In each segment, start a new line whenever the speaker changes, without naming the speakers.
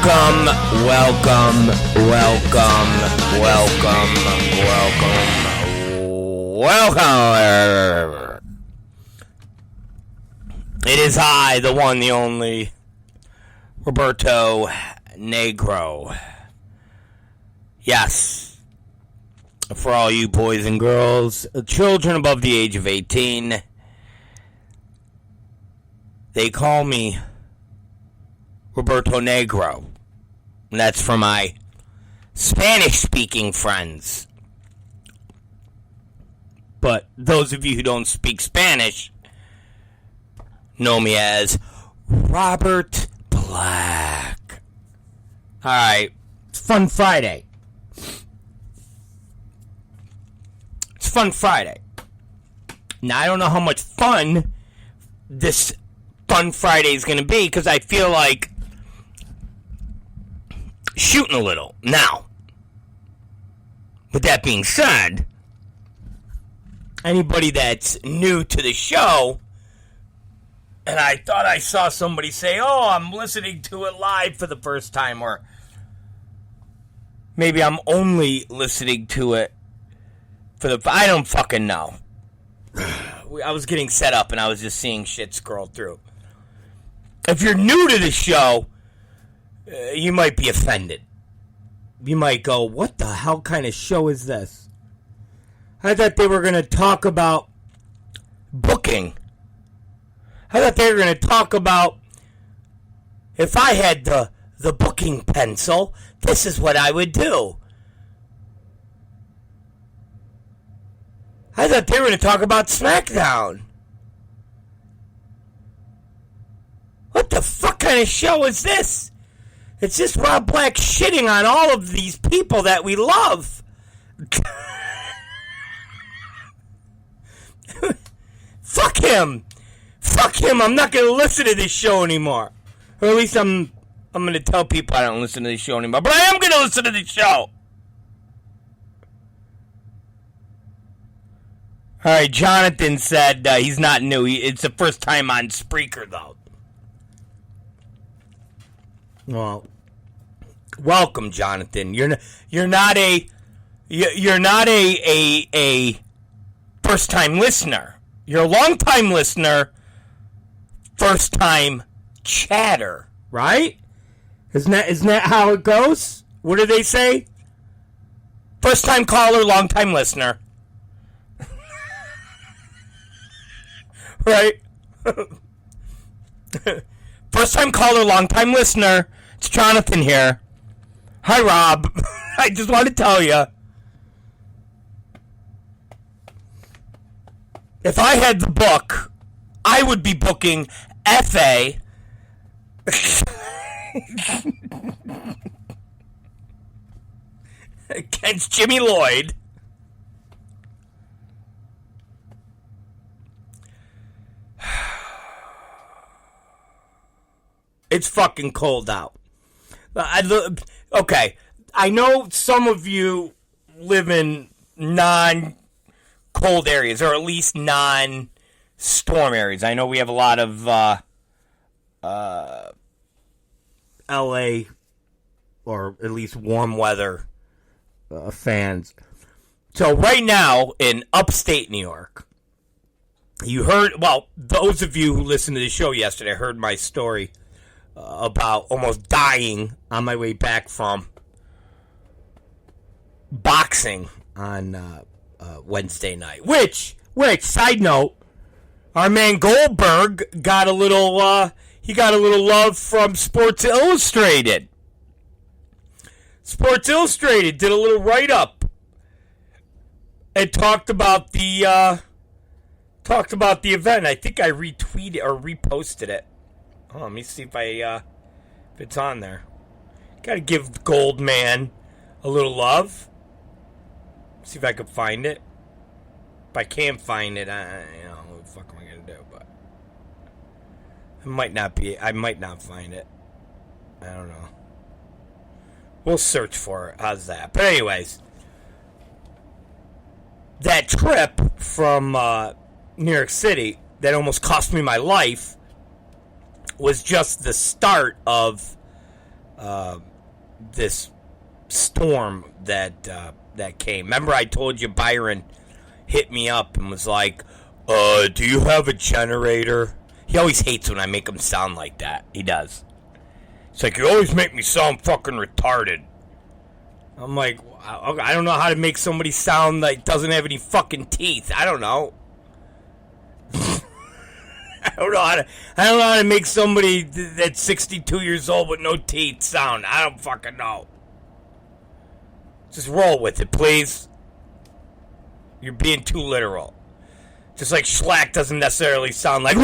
Welcome. It is I, the one, the only, Roberto Negro. Yes. For all you boys and girls, children above the age of 18, they call me Roberto Negro. And that's for my Spanish-speaking friends. But those of you who don't speak Spanish know me as Robert Black. Alright, it's Fun Friday. It's Fun Friday. Now, I don't know how much fun this Fun Friday is going to be, because I feel like shooting a little. Now, with that being said, anybody that's new to the show, and I thought I saw somebody say, oh, I'm listening to it live for the first time, or maybe I'm only listening to it for the... I don't fucking know. I was getting set up, and I was just seeing shit scroll through. If you're new to the show, you might be offended. You might go, what the hell kind of show is this? I thought they were going to talk about booking. I thought they were going to talk about, if I had the booking pencil, this is what I would do. I thought they were going to talk about SmackDown. What the fuck kind of show is this? It's just Rob Black shitting on all of these people that we love. Fuck him. Fuck him. I'm not going to listen to this show anymore. Or at least I'm going to tell people I don't listen to this show anymore. But I am going to listen to this show. All right, Jonathan said he's not new. It's the first time on Spreaker, though. Well, welcome, Jonathan. You're not a first time listener. You're a long time listener, first time chatter, right? Isn't that how it goes? What do they say? First time caller, long time listener. Right? First time caller, long time listener. It's Jonathan here. Hi, Rob. I just want to tell you, if I had the book, I would be booking FA against Jimmy Lloyd. It's fucking cold out. Okay, I know some of you live in non-cold areas, or at least non-storm areas. I know we have a lot of LA, or at least warm weather fans. So right now in upstate New York, you heard, well, those of you who listened to the show yesterday heard my story about almost dying on my way back from boxing on Wednesday night. Which, side note, our man Goldberg got a little love from Sports Illustrated. Sports Illustrated did a little write-up and talked about the event. I think I retweeted or reposted it. Oh, let me see if it's on there. Gotta give Goldman a little love. See if I can find it. If I can't find it, what the fuck am I gonna do? But I might not find it. I don't know. We'll search for it. How's that? But anyways, that trip from New York City that almost cost me my life was just the start of this storm that came. Remember I told you Byron hit me up and was like, do you have a generator? He always hates when I make him sound like that. He does. It's like, you always make me sound fucking retarded. I'm like, I don't know how to make somebody sound like doesn't have any fucking teeth. I don't know. I don't know how to make somebody that's 62 years old with no teeth sound. I don't fucking know. Just roll with it, please. You're being too literal. Just like Shlak doesn't necessarily sound like...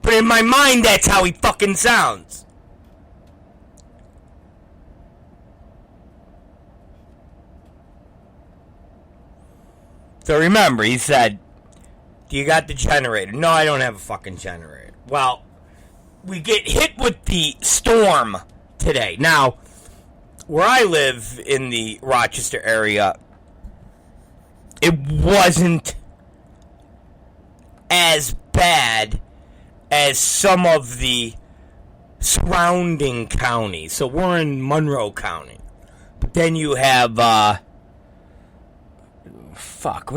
But in my mind, that's how he fucking sounds. So remember, he said, do you got the generator? No, I don't have a fucking generator. Well, we get hit with the storm today. Now, where I live in the Rochester area, it wasn't as bad as some of the surrounding counties. So we're in Monroe County. But then you have, what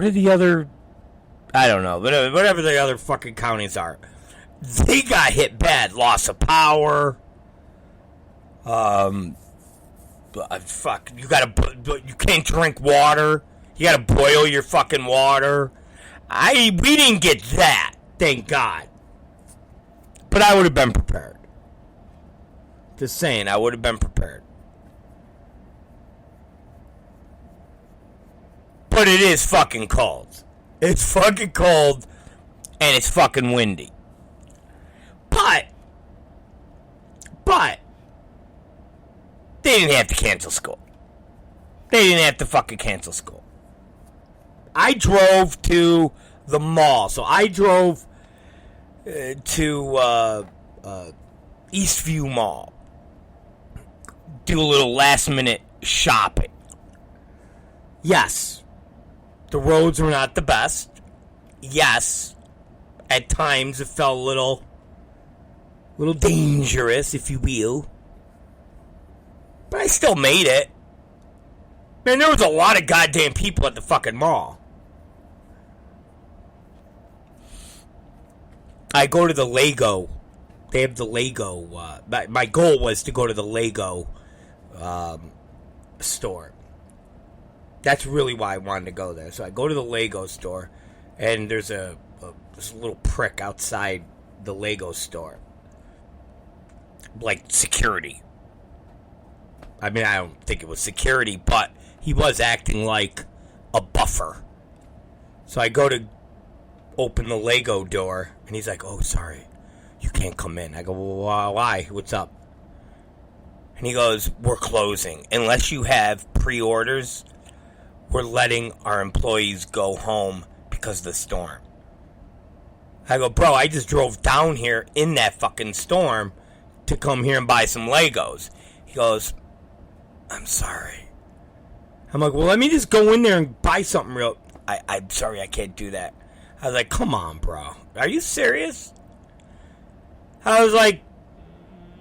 are the other, I don't know, whatever the other fucking counties are. They got hit bad. Loss of power. You can't drink water. You gotta boil your fucking water. We didn't get that, thank God. But I would have been prepared. Just saying, I would have been prepared. But it is fucking cold. It's fucking cold, and it's fucking windy. But, they didn't have to cancel school. They didn't have to fucking cancel school. I drove to the mall. So I drove to Eastview Mall. Do a little last minute shopping. Yes, the roads were not the best. Yes, at times it felt a little dangerous, if you will. But I still made it. Man, there was a lot of goddamn people at the fucking mall. I go to the Lego. They have the Lego. My goal was to go to the Lego store. That's really why I wanted to go there. So I go to the Lego store, and there's this little prick outside the Lego store. Like security. I mean, I don't think it was security, but he was acting like a buffer. So I go to open the Lego door, and he's like, oh, sorry, you can't come in. I go, well, why? What's up? And he goes, we're closing. Unless you have pre-orders, we're letting our employees go home because of the storm. I go, bro, I just drove down here in that fucking storm to come here and buy some Legos. He goes, I'm sorry. I'm like, well, let me just go in there and buy something real. I'm sorry, I can't do that. I was like, come on, bro. Are you serious? I was like,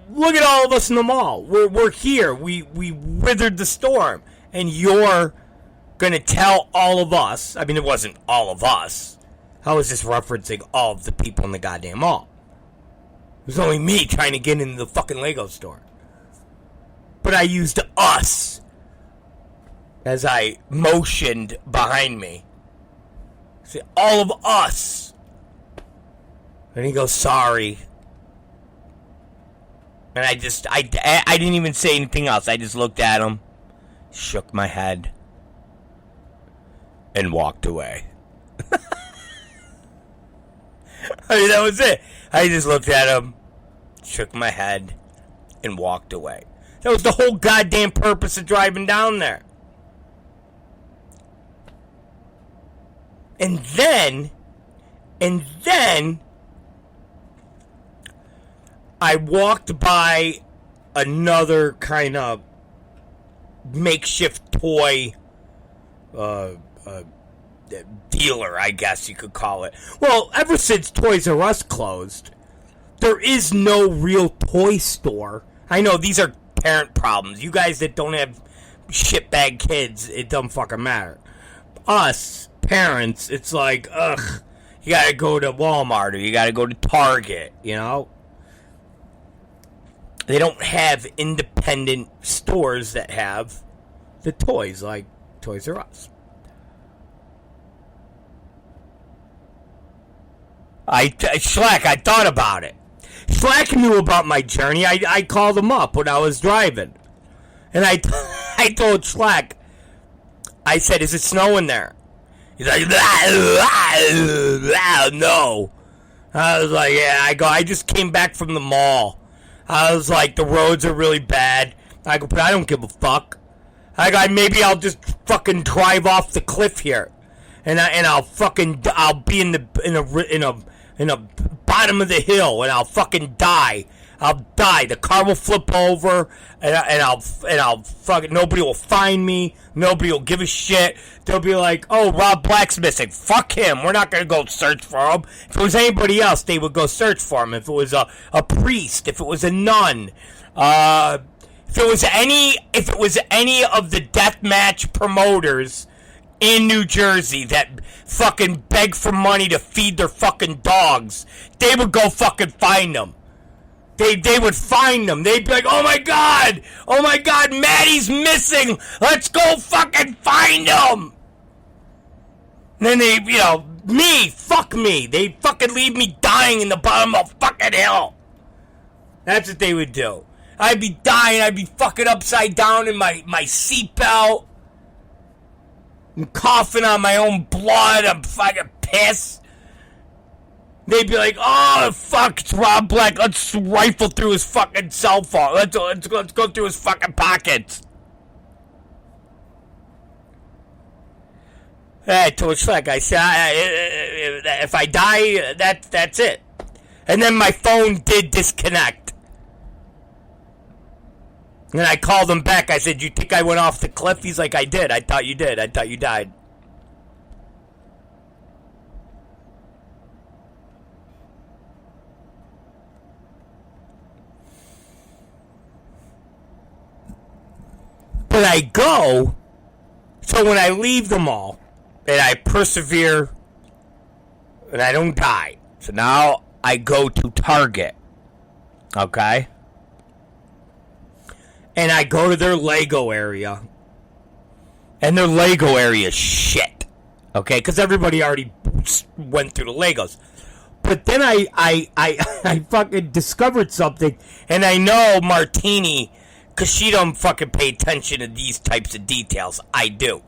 look at all of us in the mall. We're here. We withered the storm. And you're going to tell all of us. I mean, it wasn't all of us. I was just referencing all of the people in the goddamn mall. It was only me trying to get into the fucking Lego store. But I used us as I motioned behind me. See, all of us. And he goes, sorry. And I didn't even say anything else. I just looked at him, shook my head, and walked away. I mean, that was it. I just looked at him, shook my head, and walked away. That was the whole goddamn purpose of driving down there. And then, I walked by another kind of makeshift toy dealer, I guess you could call it. Well, ever since Toys R Us closed, there is no real toy store. I know these are parent problems. You guys that don't have shitbag kids, it don't fucking matter. Us, parents, it's like, ugh, you gotta go to Walmart or you gotta go to Target, you know? They don't have independent stores that have the toys like Toys R Us. Shlak, I thought about it. Shlak knew about my journey. I called him up when I was driving. And I told Shlak, I said, is it snowing there? He's like, no. I was like, yeah. I just came back from the mall. I was like, the roads are really bad. I go, but I don't give a fuck. I go, maybe I'll just fucking drive off the cliff here. And I'll be in the bottom of the hill, and I'll fucking die. I'll die. The car will flip over, and I'll fucking, nobody will find me. Nobody will give a shit. They'll be like, oh, Rob Black's missing. Fuck him. We're not gonna go search for him. If it was anybody else, they would go search for him. If it was a priest, if it was a nun, if it was any of the deathmatch promoters in New Jersey that fucking beg for money to feed their fucking dogs, they would go fucking find them. They would find them. They'd be like, oh my god, Maddie's missing. Let's go fucking find him. And then they, fuck me. They fucking leave me dying in the bottom of a fucking hill. That's what they would do. I'd be dying. I'd be fucking upside down in my seatbelt. I'm coughing on my own blood. I'm fucking pissed. They'd be like, oh, fuck, it's Rob Black. Let's rifle through his fucking cell phone. Let's go through his fucking pockets. I told Shlak, I said, if I die, that's it. And then my phone did disconnect. And then I called him back. I said, you think I went off the cliff? He's like, I did. I thought you did. I thought you died. But I go, so when I leave the mall, and I persevere, and I don't die, so now I go to Target, okay? And I go to their Lego area, and their Lego area is shit, okay? Because everybody already went through the Legos. But then I fucking discovered something, and I know Martini, because she don't fucking pay attention to these types of details. I do.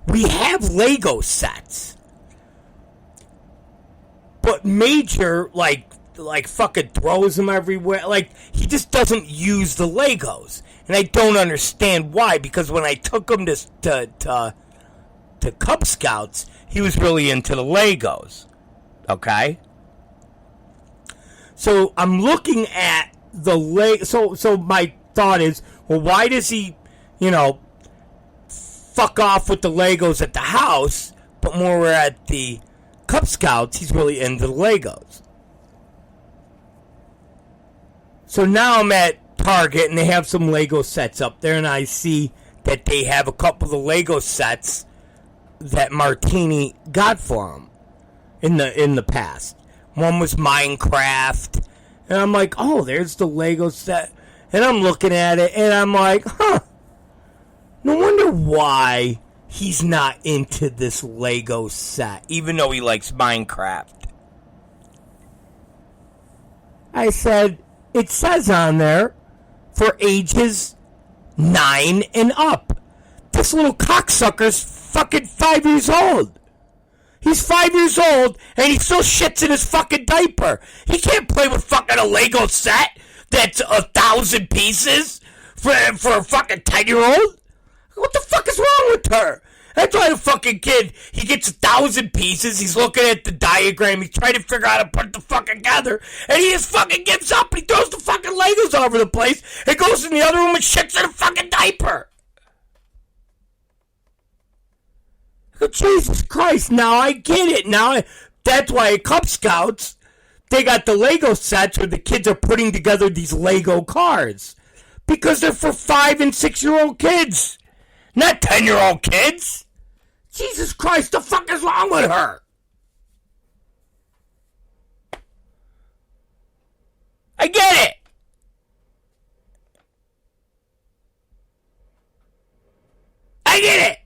We have Lego sets. But Major, like fucking throws them everywhere. Like, he just doesn't use the Legos. And I don't understand why, because when I took him to Cub Scouts, he was really into the Legos. Okay? So, I'm looking at the Lego. So my thought is, well, why does he, fuck off with the Legos at the house, but more we're at the Cub Scouts, he's really into the Legos. So now I'm at Target, and they have some Lego sets up there, and I see that they have a couple of the Lego sets that Martini got for him in the past. One was Minecraft, and I'm like, oh, there's the Lego set. And I'm looking at it, and I'm like, no wonder why he's not into this Lego set, even though he likes Minecraft. I said, it says on there, for ages 9 and up. This little cocksucker's fucking 5 years old. He's 5 years old, and he still shits in his fucking diaper. He can't play with fucking a Lego set that's 1,000 pieces for a fucking 10-year-old? What the fuck is wrong with her? That's why the fucking kid, he gets 1,000 pieces, he's looking at the diagram, he's trying to figure out how to put the fuck together, and he just fucking gives up, and he throws the fucking Legos all over the place, and goes in the other room and shits in a fucking diaper. Jesus Christ, now I get it. Now, that's why at Cub Scouts, they got the Lego sets where the kids are putting together these Lego cars. Because they're for 5 and 6-year-old kids. Not 10-year-old kids. Jesus Christ, the fuck is wrong with her? I get it. I get it.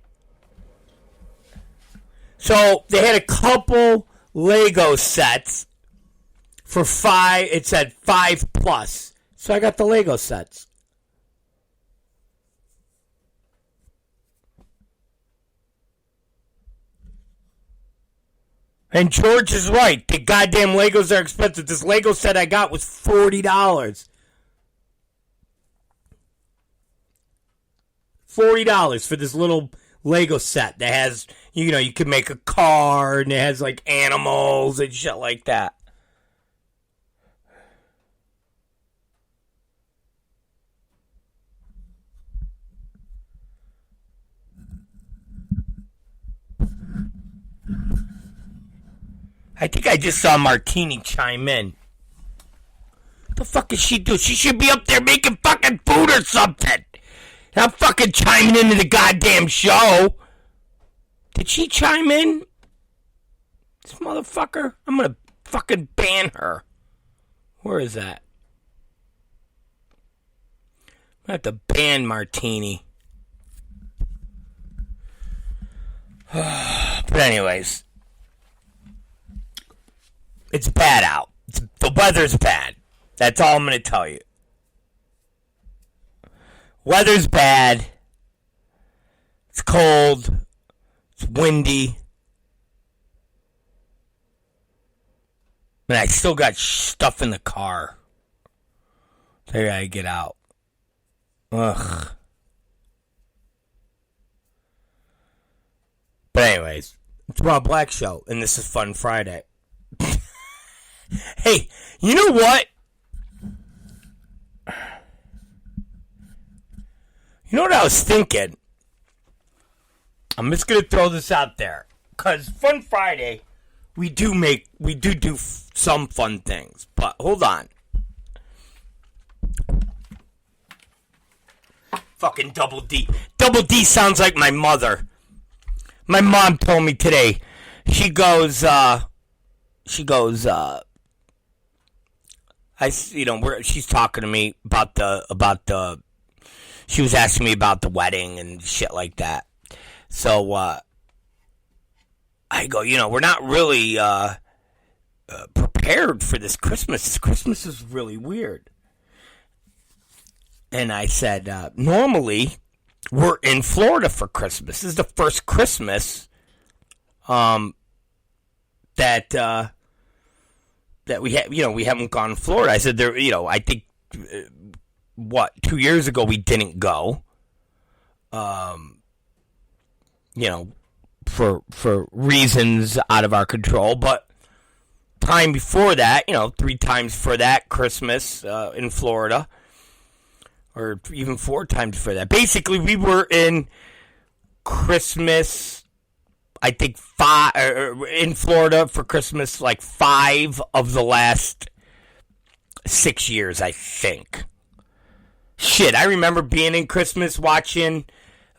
So they had a couple Lego sets for $5. It said $5+. So I got the Lego sets. And George is right. The goddamn Legos are expensive. This Lego set I got was $40. $40 for this little Lego set that has, you know, you can make a car and it has like animals and shit like that. I think I just saw Martini chime in. What the fuck is she doing? She should be up there making fucking food or something. Not fucking chiming into the goddamn show. Did she chime in? This motherfucker? I'm gonna fucking ban her. Where is that? I'm gonna have to ban Martini. But anyways. It's bad out. The weather's bad. That's all I'm going to tell you. Weather's bad. It's cold. It's windy. And I still got stuff in the car. So I gotta get out. Ugh. But anyways, it's Rob Black Show, and this is Fun Friday. Hey, you know what? You know what I was thinking? I'm just going to throw this out there. Because Fun Friday, we do some fun things. But hold on. Fucking Double D. Double D sounds like my mother. My mom told me today. She's talking to me about the, she was asking me about the wedding and shit like that. So, I go, we're not really, prepared for this Christmas. This Christmas is really weird. And I said, normally, we're in Florida for Christmas. This is the first Christmas, that we have, we haven't gone to Florida. I said I think, 2 years ago we didn't go, for reasons out of our control, but time before that, 3 times for that Christmas, in Florida, or even 4 times for that. Basically, we were in Christmas, I think 5 in Florida for Christmas, like 5 of the last 6 years, I think. Shit, I remember being in Christmas watching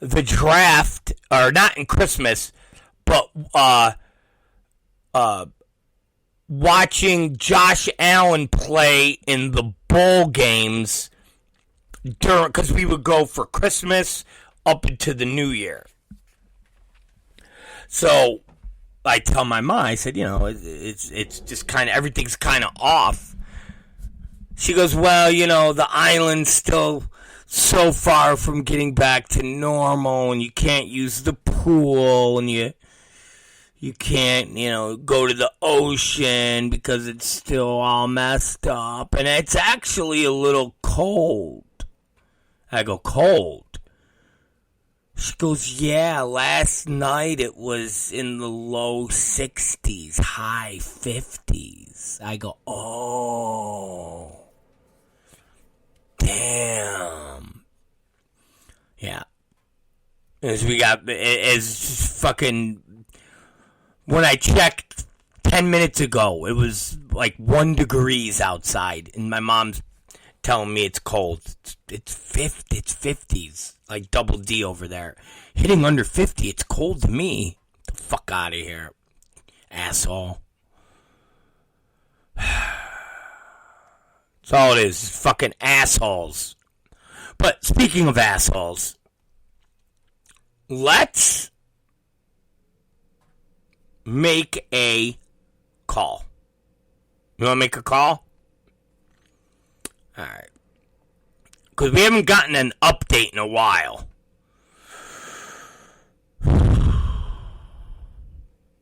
the draft, or not in Christmas, but watching Josh Allen play in the bowl games because we would go for Christmas up into the New Year. So I tell my mom, I said, it's just kind of, everything's kind of off. She goes, well, the island's still so far from getting back to normal, and you can't use the pool, and you can't, go to the ocean because it's still all messed up, and it's actually a little cold. I go, cold? She goes, yeah, last night it was in the low 60s, high 50s. I go, oh, damn. Yeah. As fucking, when I checked 10 minutes ago, it was like 1 degrees outside, and my mom's telling me it's cold. It's 50s, like double D over there. Hitting under 50, it's cold to me. Get the fuck out of here, asshole. That's all it is, fucking assholes. But speaking of assholes, let's make a call. You want to make a call? Alright. Because we haven't gotten an update in a while.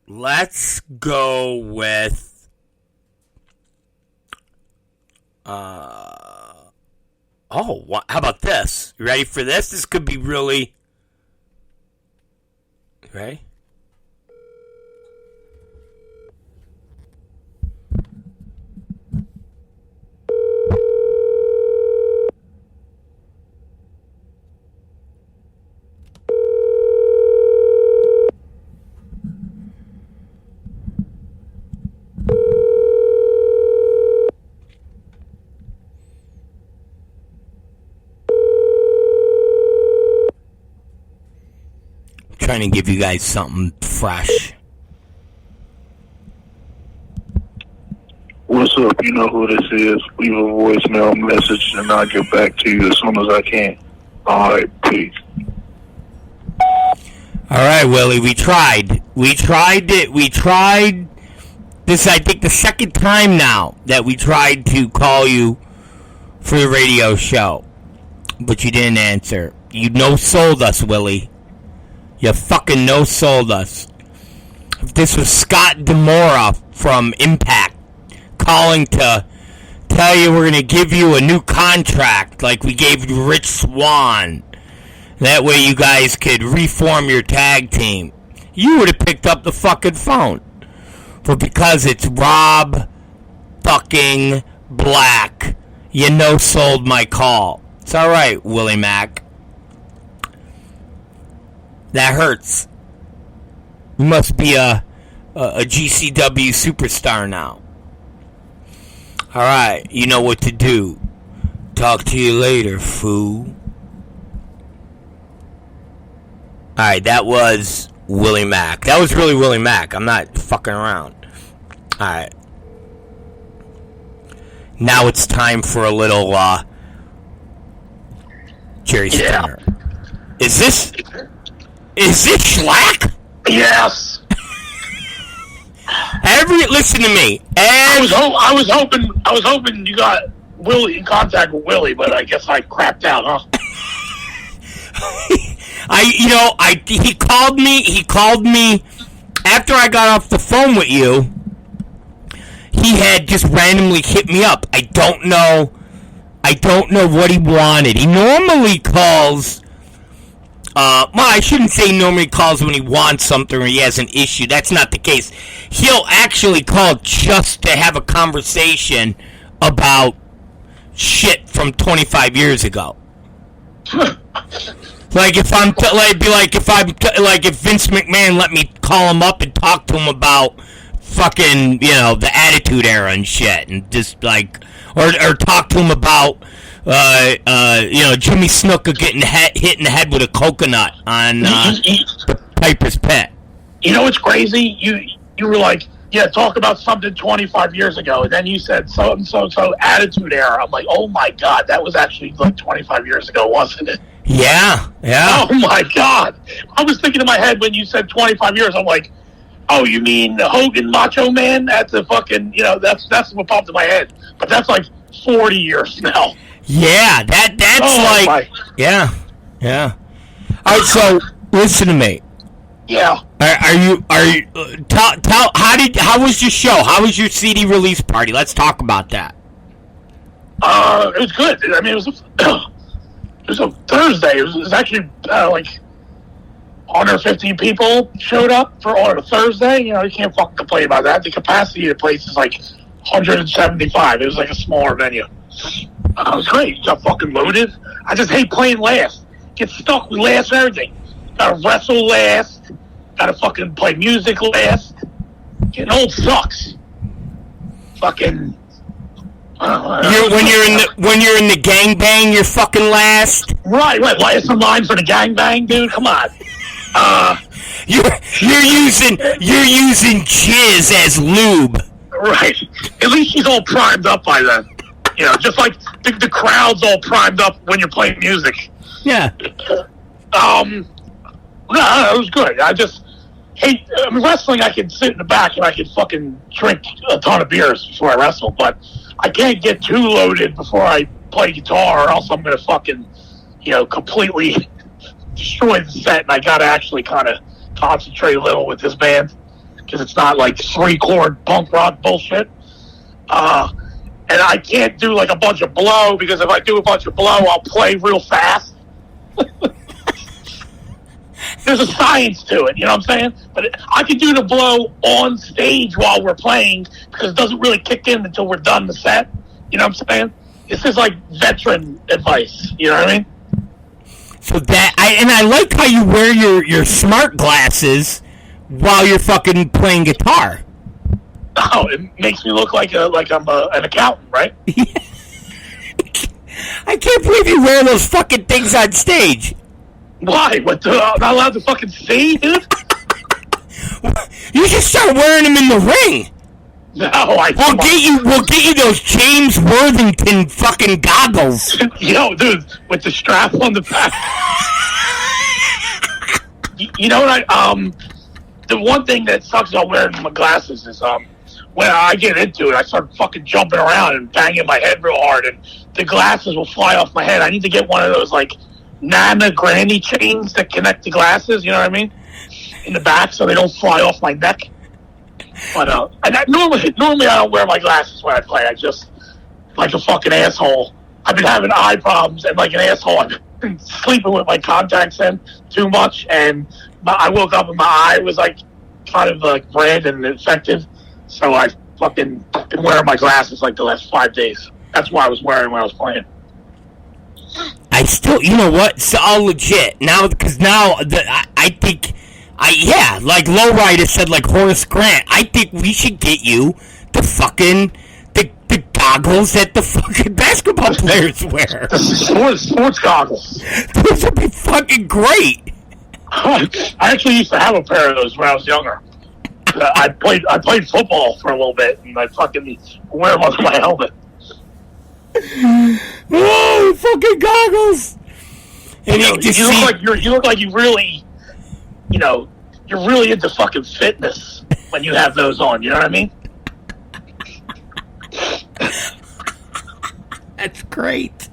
Let's go with... how about this? You ready for this? This could be really... You ready? Trying to give you guys something fresh.
What's up? You know who this is. Leave a voicemail message and I'll get back to you as soon as I can. Alright, peace.
Alright, Willie, we tried. We tried this, I think, the second time now that we tried to call you for the radio show. But you didn't answer. You no-sold us, Willie. You fucking no-sold us. If this was Scott Demora from Impact calling to tell you we're going to give you a new contract like we gave Rich Swann, that way you guys could reform your tag team, you would have picked up the fucking phone. But because it's Rob fucking Black, you no-sold my call. It's alright, Willie Mack. That hurts. You must be a GCW superstar now. Alright, you know what to do. Talk to you later, fool. Alright, that was Willie Mack. That was really Willie Mack. I'm not fucking around. Alright. Now it's time for a little, Jerry Springer. Is this Shlak?
Yes.
Listen to me.
I was hoping you got Willie in contact with Willie, but I guess I crapped out, huh?
He called me after I got off the phone with you. He had just randomly hit me up. I don't know what he wanted. He normally calls. I shouldn't say normally calls when he wants something or he has an issue. That's not the case. He'll actually call just to have a conversation about shit from 25 years ago. Like if Vince McMahon let me call him up and talk to him about fucking, the Attitude Era and shit, and just like, or talk to him about, Jimmy Snuka getting hit in the head with a coconut on the Piper's Pit.
You know what's crazy? You were like, yeah, talk about something 25 years ago, and then you said so Attitude Era. I'm like, oh my god, that was actually like 25 years ago, wasn't it?
Yeah.
Oh my god, I was thinking in my head when you said 25 years. I'm like, oh, you mean Hogan Macho Man? That's a fucking, that's what popped in my head. But that's like 40 years now.
Yeah, yeah. All right, so listen to me.
Yeah.
Are you how was your show? How was your CD release party? Let's talk about that.
It was good. I mean, it was a Thursday. It was actually like 150 people showed up on a Thursday. You can't fucking complain about that. The capacity of the place is like 175. It was like a smaller venue. It was great. Got fucking loaded. I just hate playing last. Get stuck with last and everything. Gotta wrestle last. Gotta fucking play music last. Getting old sucks. Fucking.
When you're in the gangbang, you're fucking last.
Right. Last in line for the gangbang, dude. Come on.
You're using jizz as lube.
Right. At least she's all primed up by then. You know, just like the crowd's all primed up when you're playing music.
Yeah.
No, it was good. I just hate wrestling. I can sit in the back and I can fucking drink a ton of beers before I wrestle, but I can't get too loaded before I play guitar, or else I'm gonna fucking, completely destroy the set. And I gotta actually kind of concentrate a little with this band because it's not like 3-chord punk rock bullshit. And I can't do like a bunch of blow, because if I do a bunch of blow, I'll play real fast. There's a science to it, you know what I'm saying? But I can do the blow on stage while we're playing, because it doesn't really kick in until we're done the set. You know what I'm saying? This is like veteran advice. You know what I mean?
So I like how you wear your smart glasses while you're fucking playing guitar.
Oh, it makes me look like I'm an accountant, right?
I can't believe you wear those fucking things on stage.
Why? What? I'm not allowed to fucking see, dude?
You should start wearing them in the ring.
No,
We'll get you those James Worthington fucking goggles.
Yo, dude, with the strap on the back. You know what the one thing that sucks about wearing my glasses is when I get into it, I start fucking jumping around and banging my head real hard, and the glasses will fly off my head. I need to get one of those like Nana granny chains that connect the glasses. You know what I mean? In the back, so they don't fly off my neck. But normally I don't wear my glasses when I play. I just like a fucking asshole. I've been having eye problems, and like an asshole, I've been sleeping with my contacts in too much, and I woke up and my eye was like kind of like red and infected. So I fucking been wearing my glasses like the last 5 days. That's why I was wearing when I was playing.
I still, you know what? It's all legit now, because now I think. Like Lowrider said, like Horace Grant, I think we should get you the fucking the goggles that the fucking basketball players wear.
The sports goggles.
Those would be fucking great.
I actually used to have a pair of those when I was younger. I played football for a little bit, and I fucking wear them under my helmet.
Oh, fucking goggles! And
you look like you really. You're really into fucking fitness when you have those on. You know what I mean?
That's great.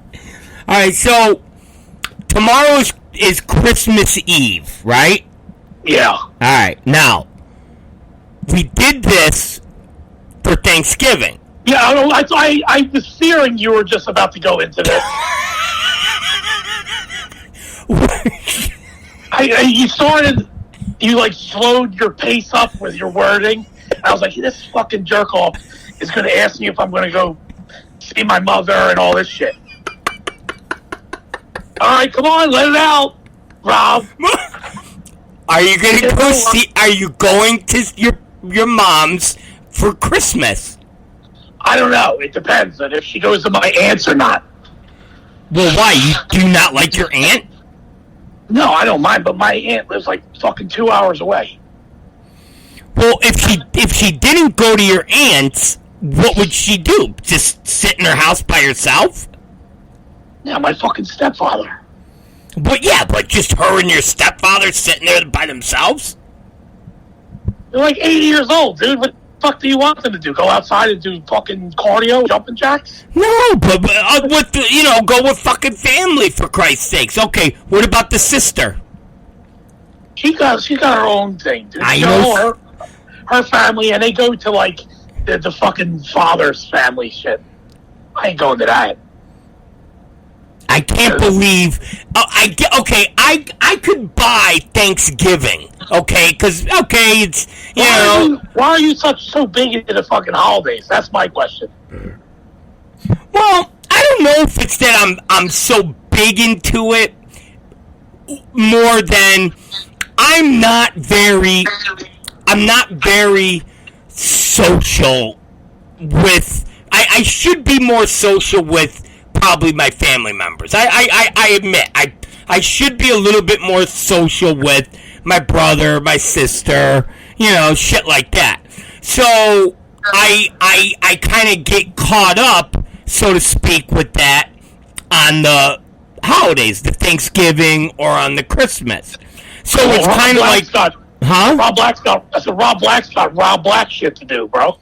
All right, so tomorrow is Christmas Eve, right?
Yeah.
All right, now we did this for Thanksgiving.
Yeah, I was fearing you were just about to go into this. You slowed your pace up with your wording. I was like, this fucking jerk off is going to ask me if I'm going to go see my mother and all this shit. All right, come on, let it out, Rob.
Are you going to go see? Are you going to your mom's for Christmas?
I don't know. It depends on if she goes to my aunt's or not.
Well, why? You do not like your aunt?
No, I don't mind, but my aunt lives like fucking 2 hours away.
Well, if she didn't go to your aunt's, what would she do? Just sit in her house by herself?
Yeah, my fucking stepfather.
But just her and your stepfather sitting there by themselves?
They're like 80 years old, dude. What the fuck do you want them to do? Go outside and do fucking cardio, jumping jacks?
No, but go with fucking family, for Christ's sakes. Okay, what about the sister?
She got her own thing, dude.
I know.
Her family, and they go to like the fucking father's family shit. I ain't going to that.
I can't believe. I could buy Thanksgiving. Okay, because it's
Why are you so big into the fucking holidays? That's my question.
Well, I don't know if it's that I'm so big into it, more than I'm not very social with. I should be more social with probably my family members. I admit I should be a little bit more social with my brother, my sister, shit like that. So I kind of get caught up, so to speak, with that on the holidays, the Thanksgiving or on the Christmas. So it's kind of like,
Rob Black's got Rob Black shit to do, bro.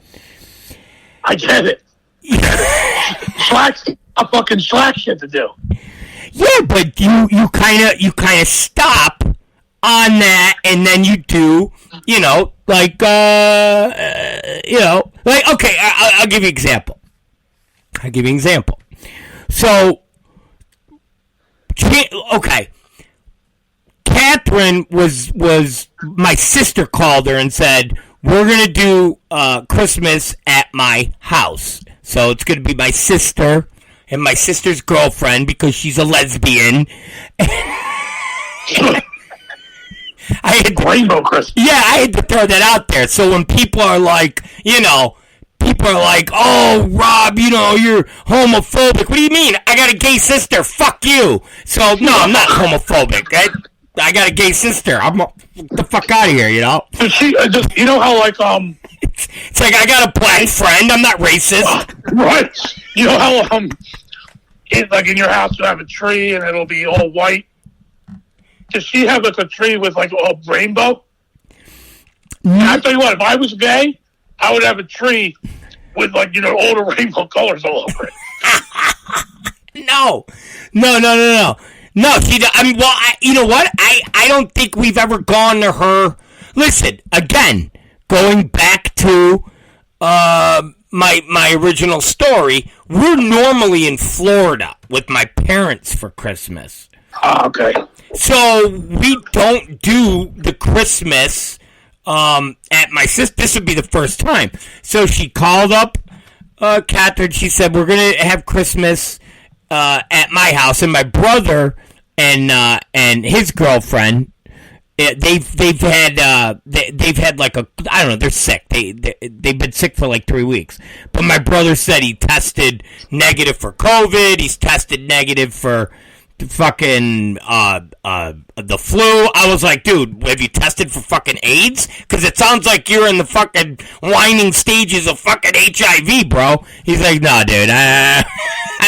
I get it. Shlak's a fucking Shlak shit to do.
Yeah, but you kind of stop on that, and then you do, like okay, I'll give you an example. So, okay, Catherine was my sister called her and said, we're gonna do Christmas at my house. So it's gonna be my sister and my sister's girlfriend because she's a lesbian. I had to,
Rainbow Christmas.
Yeah, I had to throw that out there. So when people are like, oh, Rob, you're homophobic. What do you mean? I got a gay sister. Fuck you. So, no, I'm not homophobic. I got a gay sister. Get the fuck out of here,
She, how, like,
It's like, I got a black friend. I'm not racist.
Right. You know how, in your house you have a tree and it'll be all white? Does she have, like, a tree with, like, a rainbow? And I tell you what, if I was gay, I would have a tree with, like, all the rainbow colors all over it.
No, you know what? I don't think we've ever gone to her. Listen, again, going back to my original story, we're normally in Florida with my parents for Christmas.
Okay.
So we don't do the Christmas at my sister. This would be the first time. So she called up Catherine. She said, we're going to have Christmas at my house. And my brother and his girlfriend, they've had like a, I don't know, they're sick. They've been sick for like 3 weeks. But my brother said he tested negative for COVID. He's tested negative for fucking the flu. I was like, dude, have you tested for fucking AIDS? Because it sounds like you're in the fucking whining stages of fucking HIV, bro. He's like, no, dude, I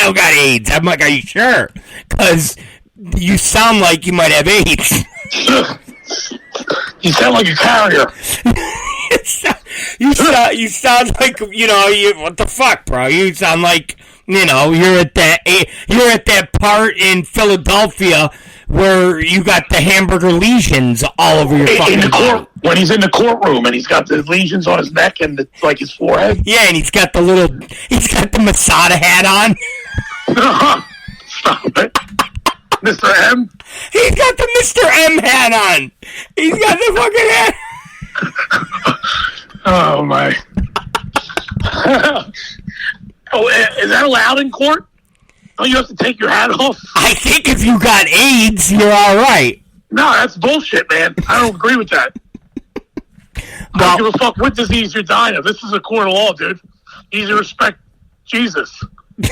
don't got AIDS. I'm like, are you sure? Because you sound like you might have AIDS.
You sound like a carrier.
You sound like, what the fuck, bro? You sound like, you're at that part in Philadelphia where you got the hamburger lesions all over your fucking body.
When he's in the courtroom and he's got the lesions on his neck and his forehead.
Yeah, and he's got the Masada hat on.
Stop it. Mr. M?
He's got the Mr. M hat on. He's got the fucking hat.
Oh, my. Oh, is that allowed in court? Oh, you have to take your hat off?
I think if you got AIDS, you're all right.
No, that's bullshit, man. I don't agree with that. I don't give a fuck what disease you're dying of. This is a court of law, dude. You need to respect Jesus.
Well,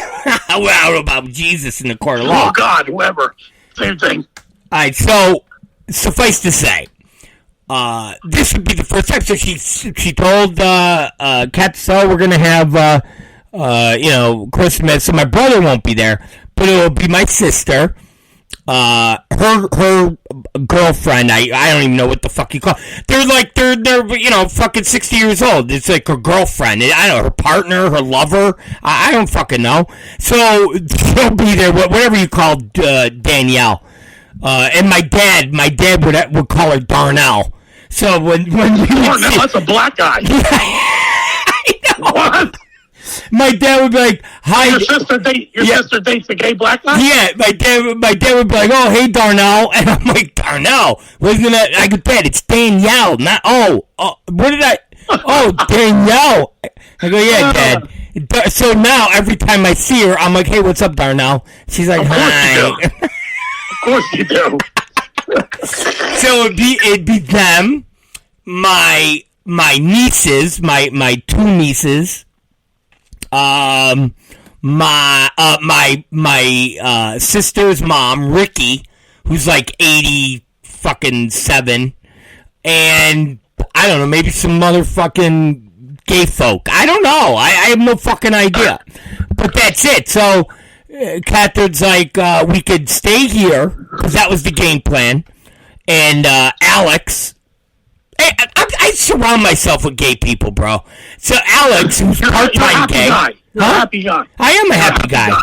I don't know about Jesus in the court of law.
Oh, God, whoever. Same thing.
All right, so suffice to say, this would be the first time. So she told Kat, so we're going to have, Christmas. So my brother won't be there, but it will be my sister. Her girlfriend, I don't even know what the fuck you call. They're fucking 60 years old. It's like her girlfriend. I don't know, her partner, her lover. I don't fucking know. So she'll be there, whatever you call Danielle. And my dad would call her Darnell. So when
Darnell, that's a black guy.
I know.
What?
My dad would be like, "Hi."
Your sister dates a gay black guy?
Yeah, my dad would be like, "Oh, hey, Darnell," and I'm like, "Darnell, wasn't that?" I go, "Dad, it's Danielle, not what did I? Oh, Danielle." I go, "Yeah, Dad." So now every time I see her, I'm like, "Hey, what's up, Darnell?" She's like, "Hi."
Of course you do.
So it'd be them, my my nieces, my two nieces, my sister's mom, Ricky, who's like 87, and I don't know, maybe some motherfucking gay folk. I don't know. I have no fucking idea. But that's it. So Catherine's like, we could stay here, because that was the game plan. And Alex, I surround myself with gay people, bro. So Alex, who's part-time gay.
You're a happy guy.
I am a happy guy.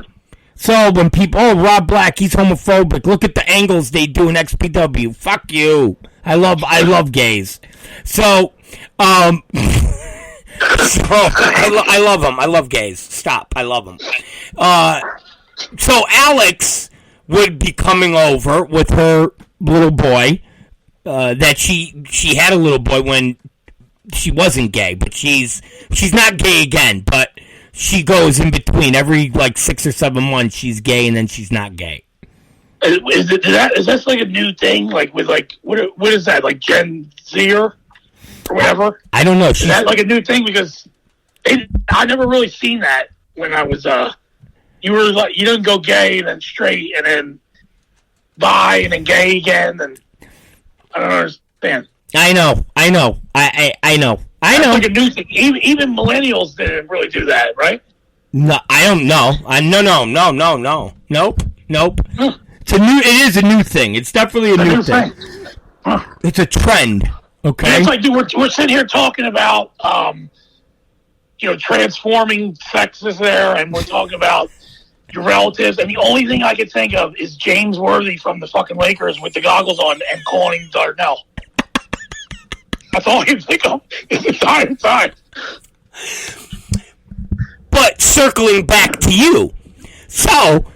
So when people, Rob Black, he's homophobic. Look at the angles they do in XPW. Fuck you. I love gays. So, I love them. I love gays. Stop. I love them. So Alex would be coming over with her little boy. That she had a little boy when she wasn't gay, but she's not gay again. But she goes in between every like 6 or 7 months. She's gay and then she's not gay.
Is that like a new thing? Like with like what is that, like Gen Z or whatever?
I don't know.
Is that like a new thing? Because I never really seen that when I was you were like, you didn't go gay and then straight and then bi and then gay again, and I don't understand. I know.
I know.
That's like a new thing. Even millennials didn't really do that, right?
No, I don't know. No. Nope. It is a new thing. It's definitely a new thing.
Huh.
It's a trend. Okay.
And it's like, dude, we're sitting here talking about, transforming sexes there, and we're talking about your relatives, and the only thing I could think of is James Worthy from the fucking Lakers with the goggles on and calling him Darnell. That's all I can think of this entire time.
But circling back to you, so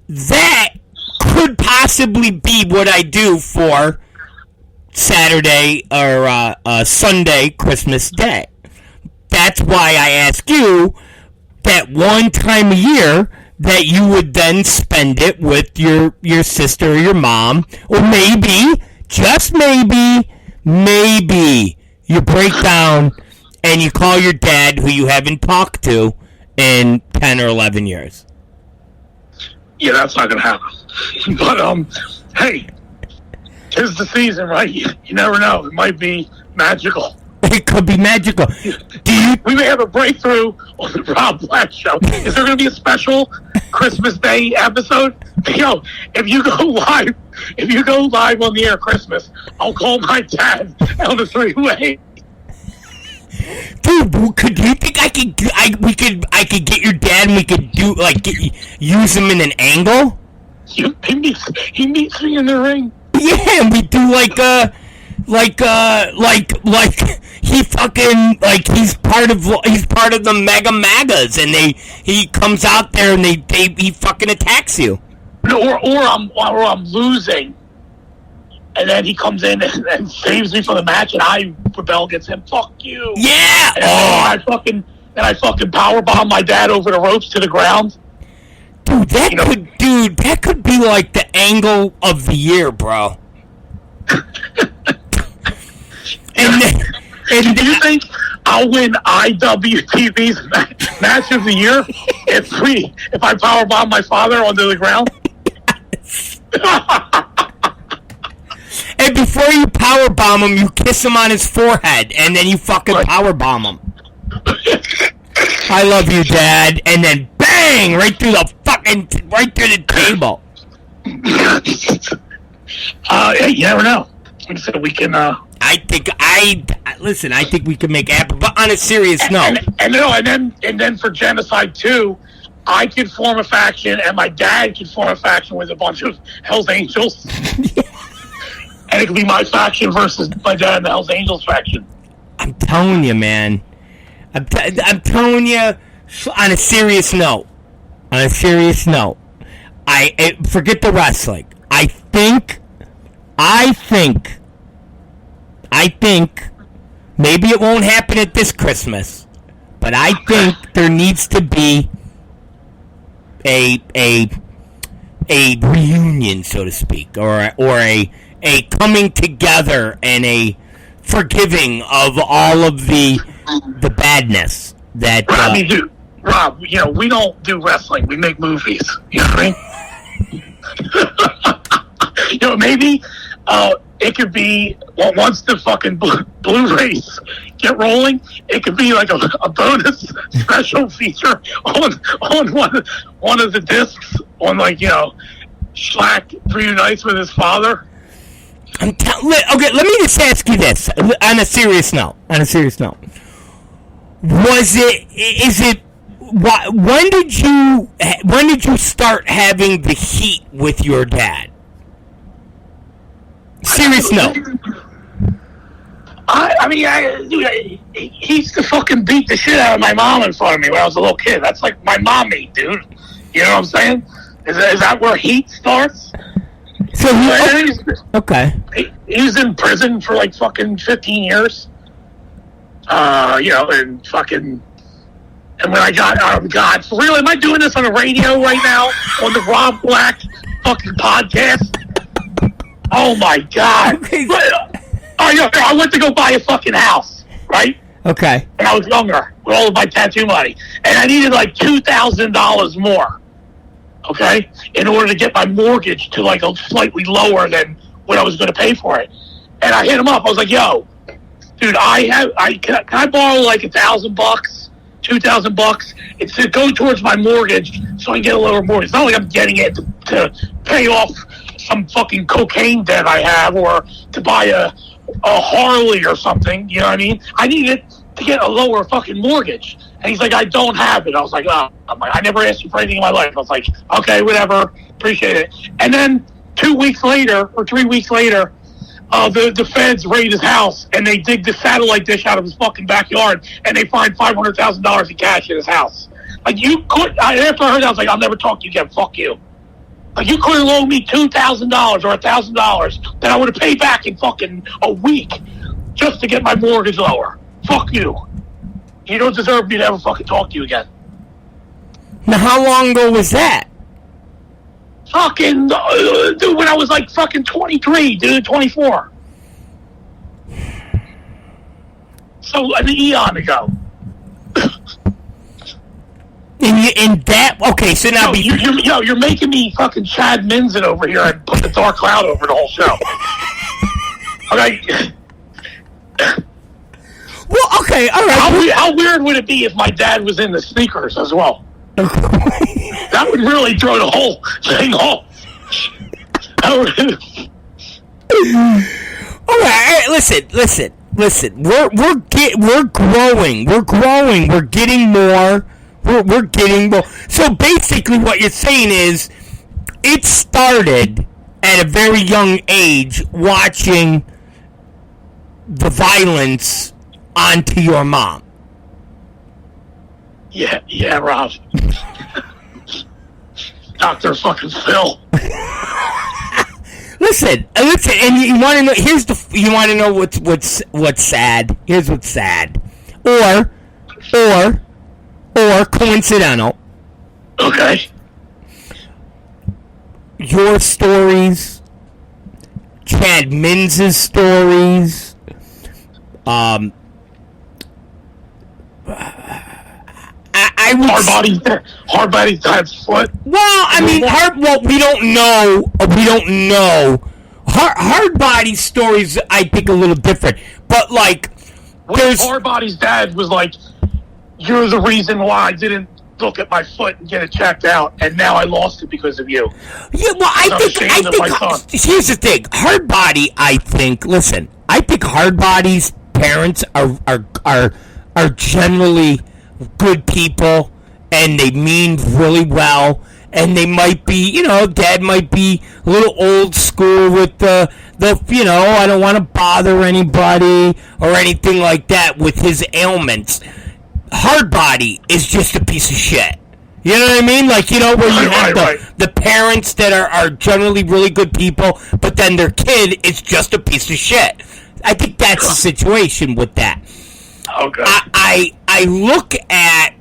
that could possibly be what I do for Saturday or Sunday, Christmas Day. That's why I ask you that one time a year that you would then spend it with your sister or your mom, or maybe, just maybe, you break down and you call your dad, who you haven't talked to in 10 or 11 years.
Yeah, that's not going to happen. But, hey, 'tis the season, right? You never know. It might be magical.
It could be magical.
We may have a breakthrough on the Rob Black Show. Is there going to be a special Christmas Day episode? If you go live on the air Christmas, I'll call my dad on the three-way.
Dude, do you think I could get your dad and we could do use him in an angle?
He meets me in the ring.
Yeah, and we do he fucking he's part of the Mega Magas, and he comes out there and he fucking attacks you.
Or I'm losing, and then he comes in and saves me from the match, and I rebel against him. Fuck you.
Yeah.
And I fucking powerbomb my dad over the ropes to the ground.
Dude, that could be like the angle of the year, bro. And
do you think I'll win IWTV's match of the year if I powerbomb my father onto the ground?
Yes. And before you powerbomb him, you kiss him on his forehead, and then you fucking powerbomb him. I love you, Dad, and then bang right through the table.
You never know. So we can.
I think we can make it happen. But on a serious note,
and then for Genocide 2, I could form a faction, and my dad could form a faction with a bunch of Hell's Angels, and it could be my faction versus my dad and the Hell's Angels faction.
I'm telling you, man. I'm telling you. On a serious note, I forget the wrestling. I think maybe it won't happen at this Christmas, but I think there needs to be a reunion, so to speak, or a coming together and a forgiving of all of the badness that.
I mean, dude, Rob, we don't do wrestling. We make movies. You know what I mean? Maybe it could be once the fucking Blu-rays get rolling, it could be like a bonus special feature on one of the discs on Shlak reunites with his father.
Okay, let me just ask you this on a serious note. When did you start having the heat with your dad? Serious note.
Dude, he used to fucking beat the shit out of my mom in front of me when I was a little kid. That's like my mommy, dude. You know what I'm saying? Is that where heat starts?
So okay.
He was in prison for like fucking 15 years. And fucking. And when I got, oh God, for real, am I doing this on the radio right now? On the Rob Black fucking podcast? Oh my God.
Okay.
I went to go buy a fucking house, right?
Okay.
When I was younger, with all of my tattoo money. And I needed like $2,000 more, okay? In order to get my mortgage to like a slightly lower than what I was going to pay for it. And I hit him up. I was like, yo, dude, can I borrow like $1,000? $2,000. It's to go towards my mortgage so I can get a lower mortgage. It's not like I'm getting it to pay off some fucking cocaine debt I have or to buy a Harley or something. You know what I mean? I need it to get a lower fucking mortgage. And he's like, I don't have it. I was like, oh, I never asked you for anything in my life. I was like, okay, whatever. Appreciate it. And then 2 weeks later or 3 weeks later, the feds raid his house and they dig the satellite dish out of his fucking backyard and they find $500,000 in cash in his house. Like after I heard that, I was like, I'll never talk to you again. Fuck you. Like you could have loaned me $2,000 or $1,000 that I would have paid back in fucking a week just to get my mortgage lower. Fuck you. You don't deserve me to ever fucking talk to you again.
Now, how long ago was that?
Fucking, dude, when I was like fucking 23, dude, 24. So, an eon ago.
In that, okay, so now...
You're making me fucking Chad Minzen over here and put the dark cloud over the whole show. Okay.
Well, okay, all right.
How weird would it be if my dad was in the sneakers as well? That would really throw the whole thing off. All
right, listen. We're growing. We're getting more. We're getting more. So basically, what you're saying is, it started at a very young age watching the violence onto your mom.
Yeah, Rob. Dr. fucking Phil.
Listen, and you want to know? You want to know what's sad? Here's what's sad, or coincidental.
Okay.
Your stories, Chad Minz's stories,
hard body dad's foot.
Well, I mean, we don't know. Hard body stories, I think, a little different. But like,
hard body's dad was like, "You're the reason why I didn't look at my foot and get it checked out, and now I lost it because of you."
Yeah, well, I think here's the thing. Hard body, I think hard body's parents are generally good people, and they mean really well, and they might be, dad might be a little old school with the I don't want to bother anybody or anything like that with his ailments. Hard body is just a piece of shit. You know what I mean? Like, where you have the parents that are generally really good people, but then their kid is just a piece of shit. I think that's the situation with that.
Okay.
I look at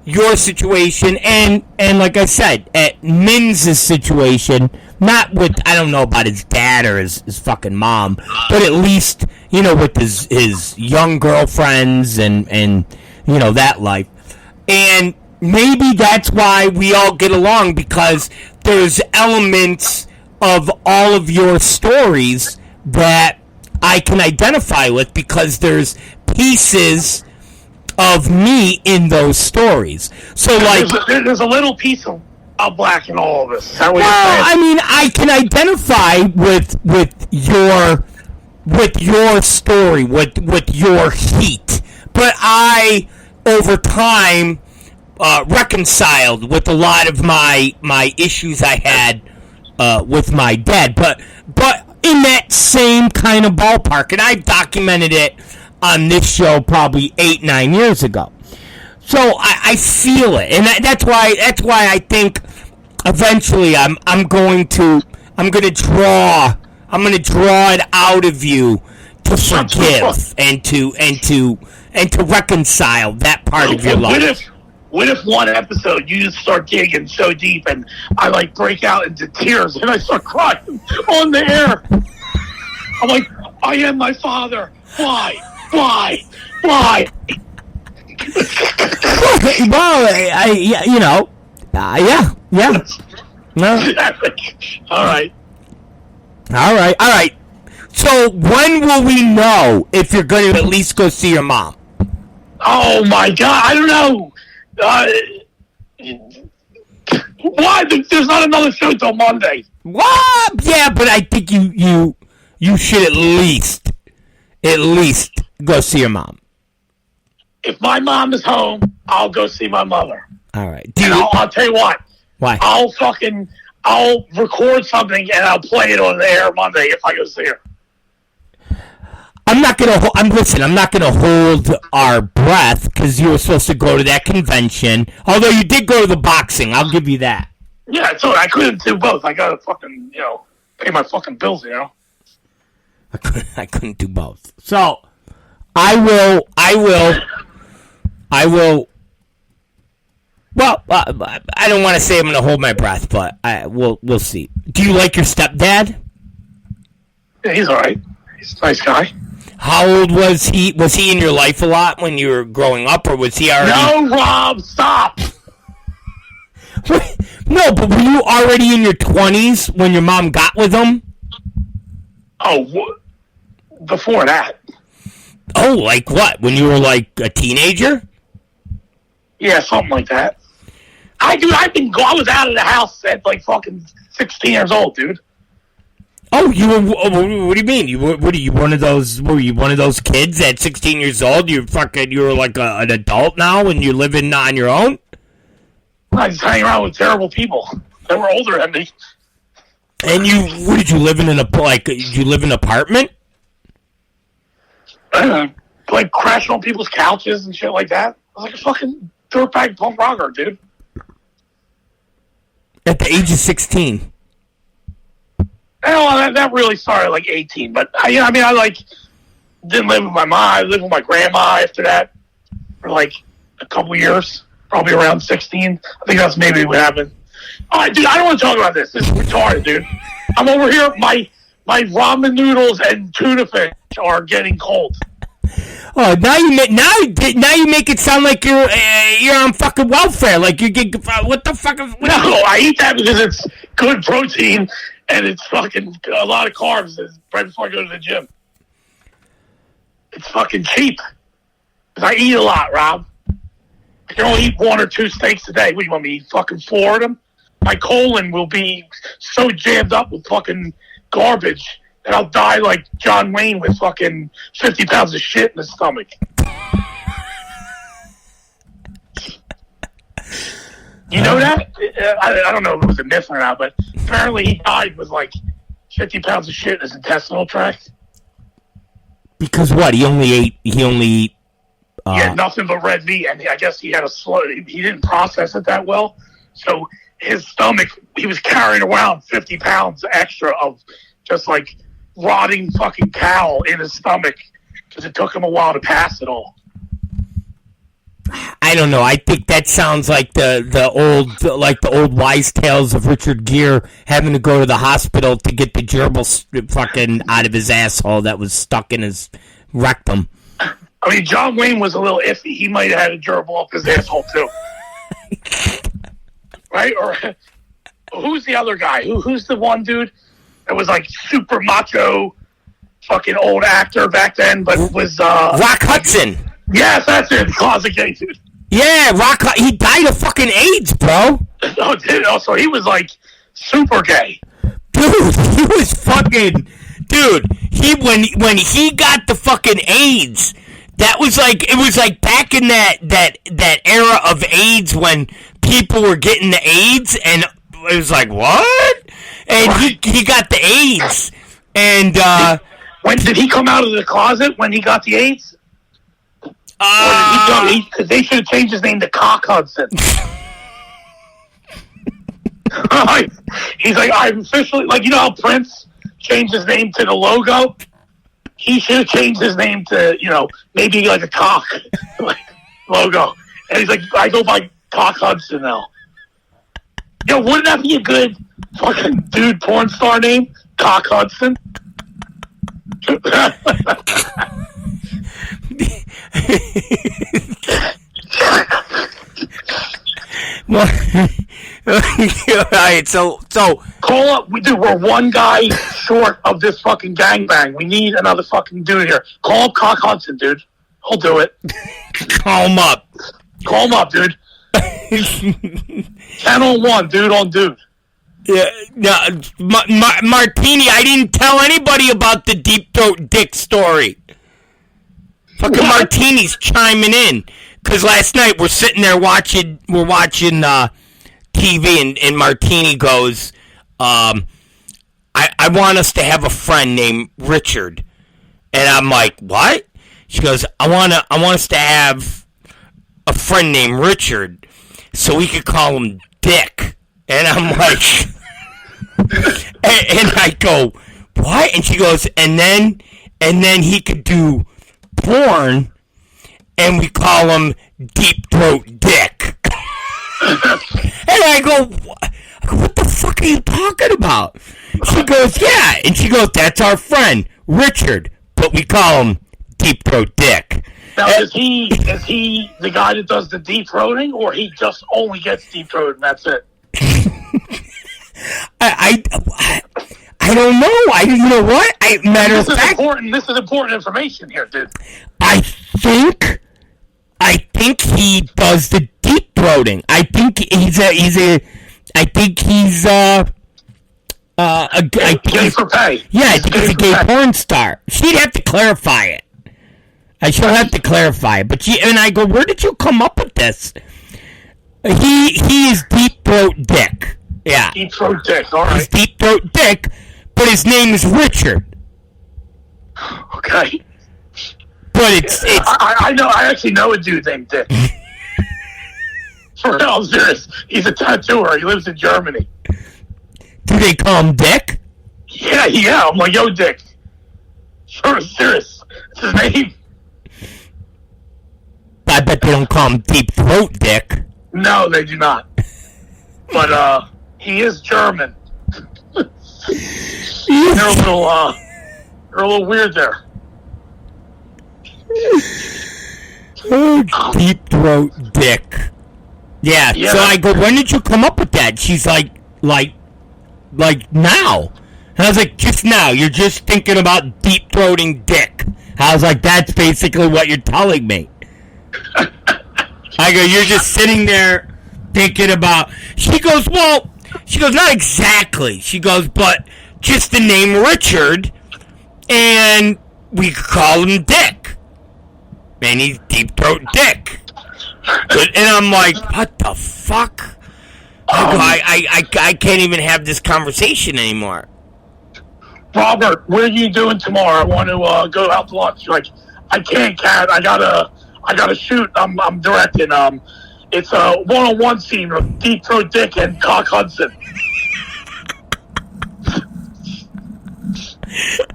your situation and like I said, at Minz's situation, not with, I don't know about his dad or his fucking mom, but at least, you know, with his young girlfriends and you know, that life. And maybe that's why we all get along, because there's elements of all of your stories that I can identify with, because there's pieces of me in those stories. So, like,
there's a little piece of black in all of this. Well,
I mean, I can identify with your story, with your heat, but I, over time, reconciled with a lot of my issues I had with my dad, but in that same kind of ballpark, and I've documented it on this show probably 8-9 years ago. So I feel it, and that's why I think eventually I'm going to draw it out of you to forgive and to reconcile that part of your life.
What if one episode you just start digging so deep and I like break out into tears and I start crying on the air? I'm like, I am my father. Why? Well,
yeah. No.
All
right. So when will we know if you're going to at least go see your mom?
Oh my God, I don't know. Why? There's not another show till Monday.
What? Yeah, but I think you should at least go see your mom.
If my mom is home, I'll go see my mother.
All right.
I'll tell you what.
Why?
I'll record something and I'll play it on the air Monday if I go see her.
I'm not gonna hold our breath, because you were supposed to go to that convention. Although you did go to the boxing, I'll give you that.
Yeah, so I couldn't do both. I gotta fucking, pay my fucking bills,
I couldn't do both. So I will. Well, I don't want to say I'm gonna hold my breath, but we'll see. Do you like your stepdad?
Yeah, he's all right. He's a nice guy.
How old was he? Was he in your life a lot when you were growing up, or was he already...
No, Rob, stop!
No, but were you already in your 20s when your mom got with him?
Oh, before that.
Oh, like what? When you were like a teenager?
Yeah, something like that. I was out of the house at like fucking 16 years old, dude.
Oh, you were? What do you mean? Were you one of those kids at 16 years old? You were like an adult now, and you're living on your own.
I just hang around with terrible people that were older than me.
And did you live in did you live in an apartment?
Like crashing on people's couches and shit like that. I was like a fucking dirtbag punk rocker, dude.
At the age of 16.
Well, that really started at like 18, but I didn't live with my mom. I lived with my grandma after that for like a couple years, probably around 16. I think that's maybe what happened. All right, dude, I don't want to talk about this. This is retarded, dude. I'm over here. My ramen noodles and tuna fish are getting cold.
Oh, now you make it sound like you're on fucking welfare. Like you get what the fuck?
No, I eat that because it's good protein. And it's fucking a lot of carbs right before I go to the gym. It's fucking cheap. Because I eat a lot, Rob. I can only eat 1 or 2 steaks a day. What, you want me to eat fucking 4 of them? My colon will be so jammed up with fucking garbage that I'll die like John Wayne with fucking 50 pounds of shit in his stomach. You know that? I don't know if it was a myth or not, but apparently he died with like 50 pounds of shit in his intestinal tract.
Because what? He only ate. He
had nothing but red meat, and I guess he had he didn't process it that well. So his stomach, he was carrying around 50 pounds extra of just like rotting fucking cow in his stomach because it took him a while to pass it all.
I don't know. I think that sounds like the old wise tales of Richard Gere having to go to the hospital to get the gerbil fucking out of his asshole that was stuck in his rectum.
I mean, John Wayne was a little iffy. He might have had a gerbil up his asshole too, right? Or who's the other guy? Who's the one dude that was like super macho, fucking old actor back then, but was
Rock Hudson.
Yes, that's it. Closet gay dude.
Yeah, he died of fucking AIDS, bro.
Oh, dude. Also, he was like super gay.
Dude, he was fucking. Dude, when he got the fucking AIDS, that was like it was like back in that era of AIDS when people were getting the AIDS, and it was like what? And he got the AIDS, and
when did he come out of the closet when he got the AIDS? Because they should have changed his name to Cock Hudson. He's like, I'm officially, like, you know how Prince changed his name to the logo? He should have changed his name to, you know, maybe like a cock like, logo. And he's like, I go by Cock Hudson now. Yo, wouldn't that be a good fucking dude porn star name? Cock Hudson?
Well, all right, so
call up. We're one guy short of this fucking gangbang. We need another fucking dude here. Call up Cock Hudson, dude. I'll do it.
Call him up.
Call him up, dude. 10 on 1, dude on dude.
Yeah, no, Martini, I didn't tell anybody about the deep throat dick story. Fucking Martini's chiming in. Because last night we're sitting there watching TV, and Martini goes, I want us to have a friend named Richard. And I'm like, what? She goes, I want us to have a friend named Richard so we could call him Dick. And I'm like, and I go, what? And she goes, and then he could do porn, and we call him Deep Throat Dick. And I go, what the fuck are you talking about? She goes, yeah. And she goes, that's our friend, Richard, but we call him Deep Throat Dick.
Now, is he the guy that does the deep throating, or he just only gets deep throated and that's it?
I don't know. You know what? Matter of fact,
this is important information here, dude.
I think he does the deep throating. I think he's gay
for pay.
Yeah, I think he's a gay porn star. She'd have to clarify it. She'll have to clarify it. But I go, where did you come up with this? He is Deep Throat Dick. Yeah.
Deep Throat Dick, all right.
He's Deep Throat Dick, but his name is Richard.
Okay.
But it's
I know. I actually know a dude named Dick. For real, I'm serious. He's a tattooer. He lives in Germany.
Do they call him Dick?
Yeah. I'm like, yo, Dick. Sure, serious. It's his name.
I bet they don't call him Deep Throat Dick.
No, they do not. But he is German. They're a little weird there.
Oh, Deep Throat Dick. Yeah. So I go, when did you come up with that? She's like now. And I was like, just now. You're just thinking about deep throating Dick. I was like, that's basically what you're telling me. I go, you're just sitting there thinking about. She goes, not exactly. She goes, but just the name Richard, and we call him Dick. And he's Deep Throat Dick. And I'm like, what the fuck? I can't even have this conversation anymore.
Robert, what are you doing tomorrow? I want to go out to lunch. Like, I can't, Kat. I gotta shoot. I'm directing. It's a one-on-one scene with Deep Throat Dick and Cock Hudson.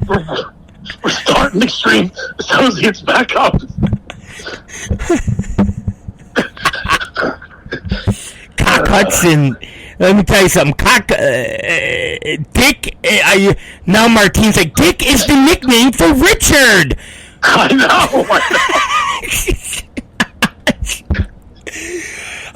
We're starting Extreme Associates back up.
Hudson. Let me tell you something. Dick. Now Martine's like, Dick is the nickname for Richard.
I know.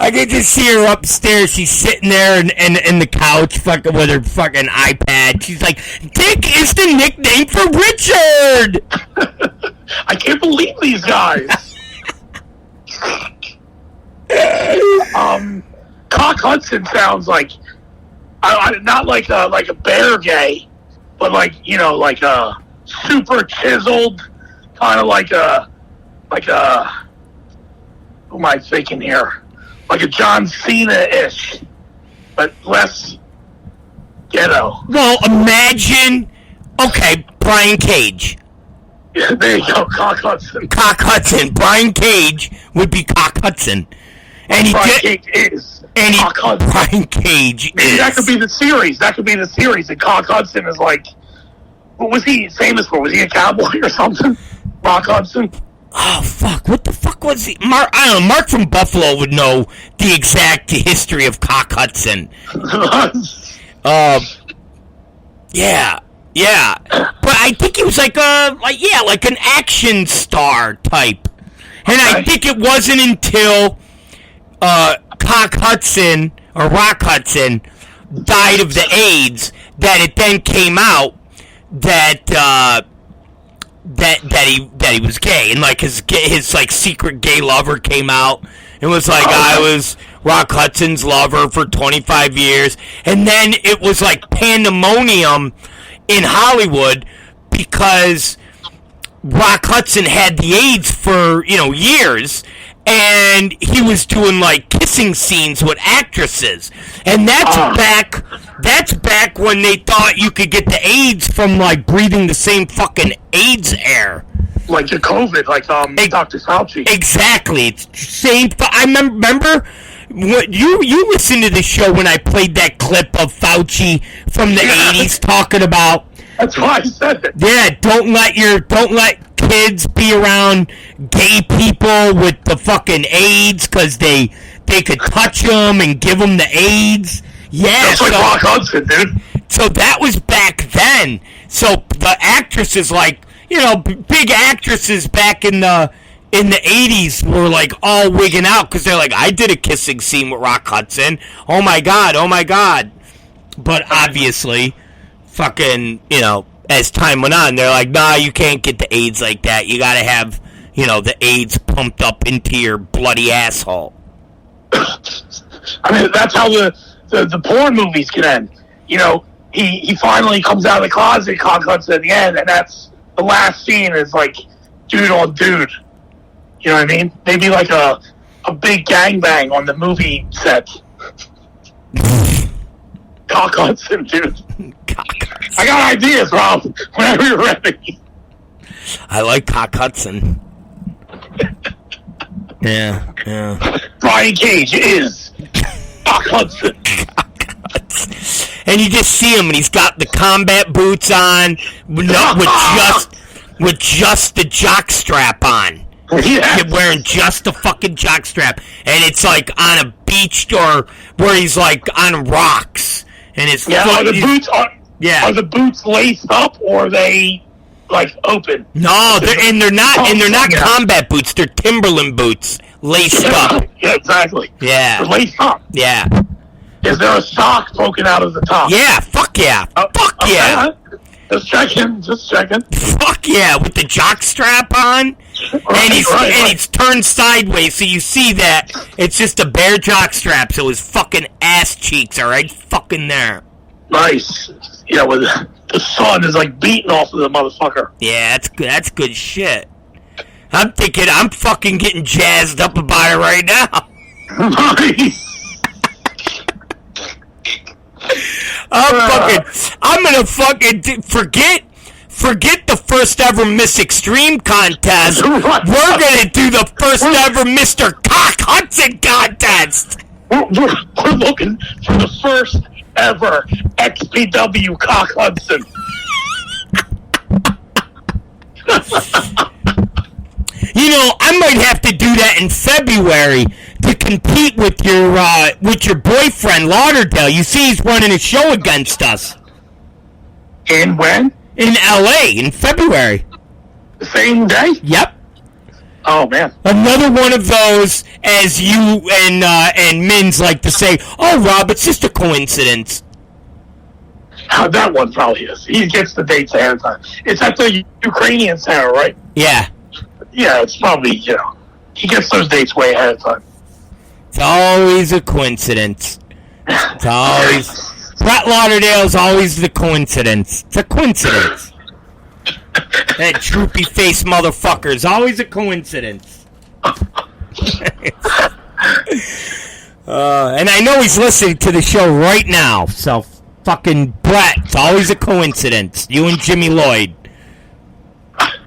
I can just see her upstairs. She's sitting there in the couch, fucking with her fucking iPad. She's like, Dick is the nickname for Richard.
I can't believe these guys. Cock Hudson sounds like, not like a bear gay, but like a super chiseled, kind of like a who am I thinking here? Like a John Cena-ish, but less ghetto.
Well, imagine, okay, Brian Cage.
Yeah, there you go, Cock Hudson.
Cock Hudson. Brian Cage would be Cock Hudson. And
Cage is Cock Hudson.
Brian Cage is.
That could be the series. And Cock Hudson is like, what was he famous for? Was he a cowboy or something? Cock Hudson?
Oh, fuck. What the fuck was he? I don't know. Mark from Buffalo would know the exact history of Cock Hudson. Yeah. But I think he was like an action star type. And I think it wasn't until Cock Hudson or Rock Hudson died of the AIDS that it then came out that he was gay, and like his like secret gay lover came out and was like, I was Rock Hudson's lover for 25 years, and then it was like pandemonium in Hollywood because Rock Hudson had the AIDS for years, and he was doing like kissing scenes with actresses, and that's back when they thought you could get the AIDS from like breathing the same fucking AIDS air,
like the COVID, like Dr. Fauci.
Exactly, it's same. I remember what you listened to the show when I played that clip of Fauci from the 80s talking about.
That's why I said it.
Yeah, don't let kids be around gay people with the fucking AIDS because they could touch them and give them the AIDS. Yeah,
that's like Rock Hudson, dude.
So that was back then. So the actresses, like big actresses back in the 80s were like all wigging out because they're like, I did a kissing scene with Rock Hudson. Oh my god. But obviously, fucking, as time went on, they're like, nah, you can't get the AIDS like that. You gotta have, the AIDS pumped up into your bloody asshole.
I mean, that's how the porn movies can end. He finally comes out of the closet, Cock Hudson at the end, and that's the last scene is like dude on dude. You know what I mean? Maybe like a big gangbang on the movie set. Cock Hudson, dude. I got ideas, Rob. Whenever you're ready.
I like Cock Hudson. Yeah.
Brian Cage is Cock Hudson.
And you just see him, and he's got the combat boots on, with just the jock strap on.
Yes.
He's wearing just the fucking jock strap, and it's like on a beach or where he's like on rocks, and his
are the boots laced up or are they like open?
No, they're not combat boots. They're Timberland boots laced up.
Yeah, exactly.
Yeah,
they're laced up.
Yeah.
Is there a sock poking out of the top?
Yeah, fuck yeah. Fuck yeah.
Just checking.
Fuck yeah, with the jock strap on. And he's turned sideways, so you see that it's just a bare jock strap, so his fucking ass cheeks are right fucking there.
Nice. Yeah, with the sun is like beating off of the motherfucker.
Yeah, that's good shit. I'm fucking getting jazzed up about it right now.
Nice.
I'm gonna fucking forget the first ever Miss Extreme contest.
Right.
We're gonna do the first ever Mr. Cock Hudson contest.
We're looking for the first ever XPW Cock Hudson.
You know, I might have to do that in February to compete with your boyfriend Lauderdale. You see, he's running a show against us.
And when?
In L.A. in February.
The same day?
Yep.
Oh, man.
Another one of those, as you and Mins like to say, oh, Rob, it's just a coincidence.
That one probably is. He gets the dates ahead of time. It's at the Ukrainian Center, right?
Yeah.
Yeah, it's probably, he gets those dates way ahead of time.
It's always a coincidence. It's always... Brett Lauderdale's always the coincidence. It's a coincidence. That droopy-faced motherfucker is always a coincidence. And I know he's listening to the show right now, so fucking Brett, it's always a coincidence. You and Jimmy Lloyd.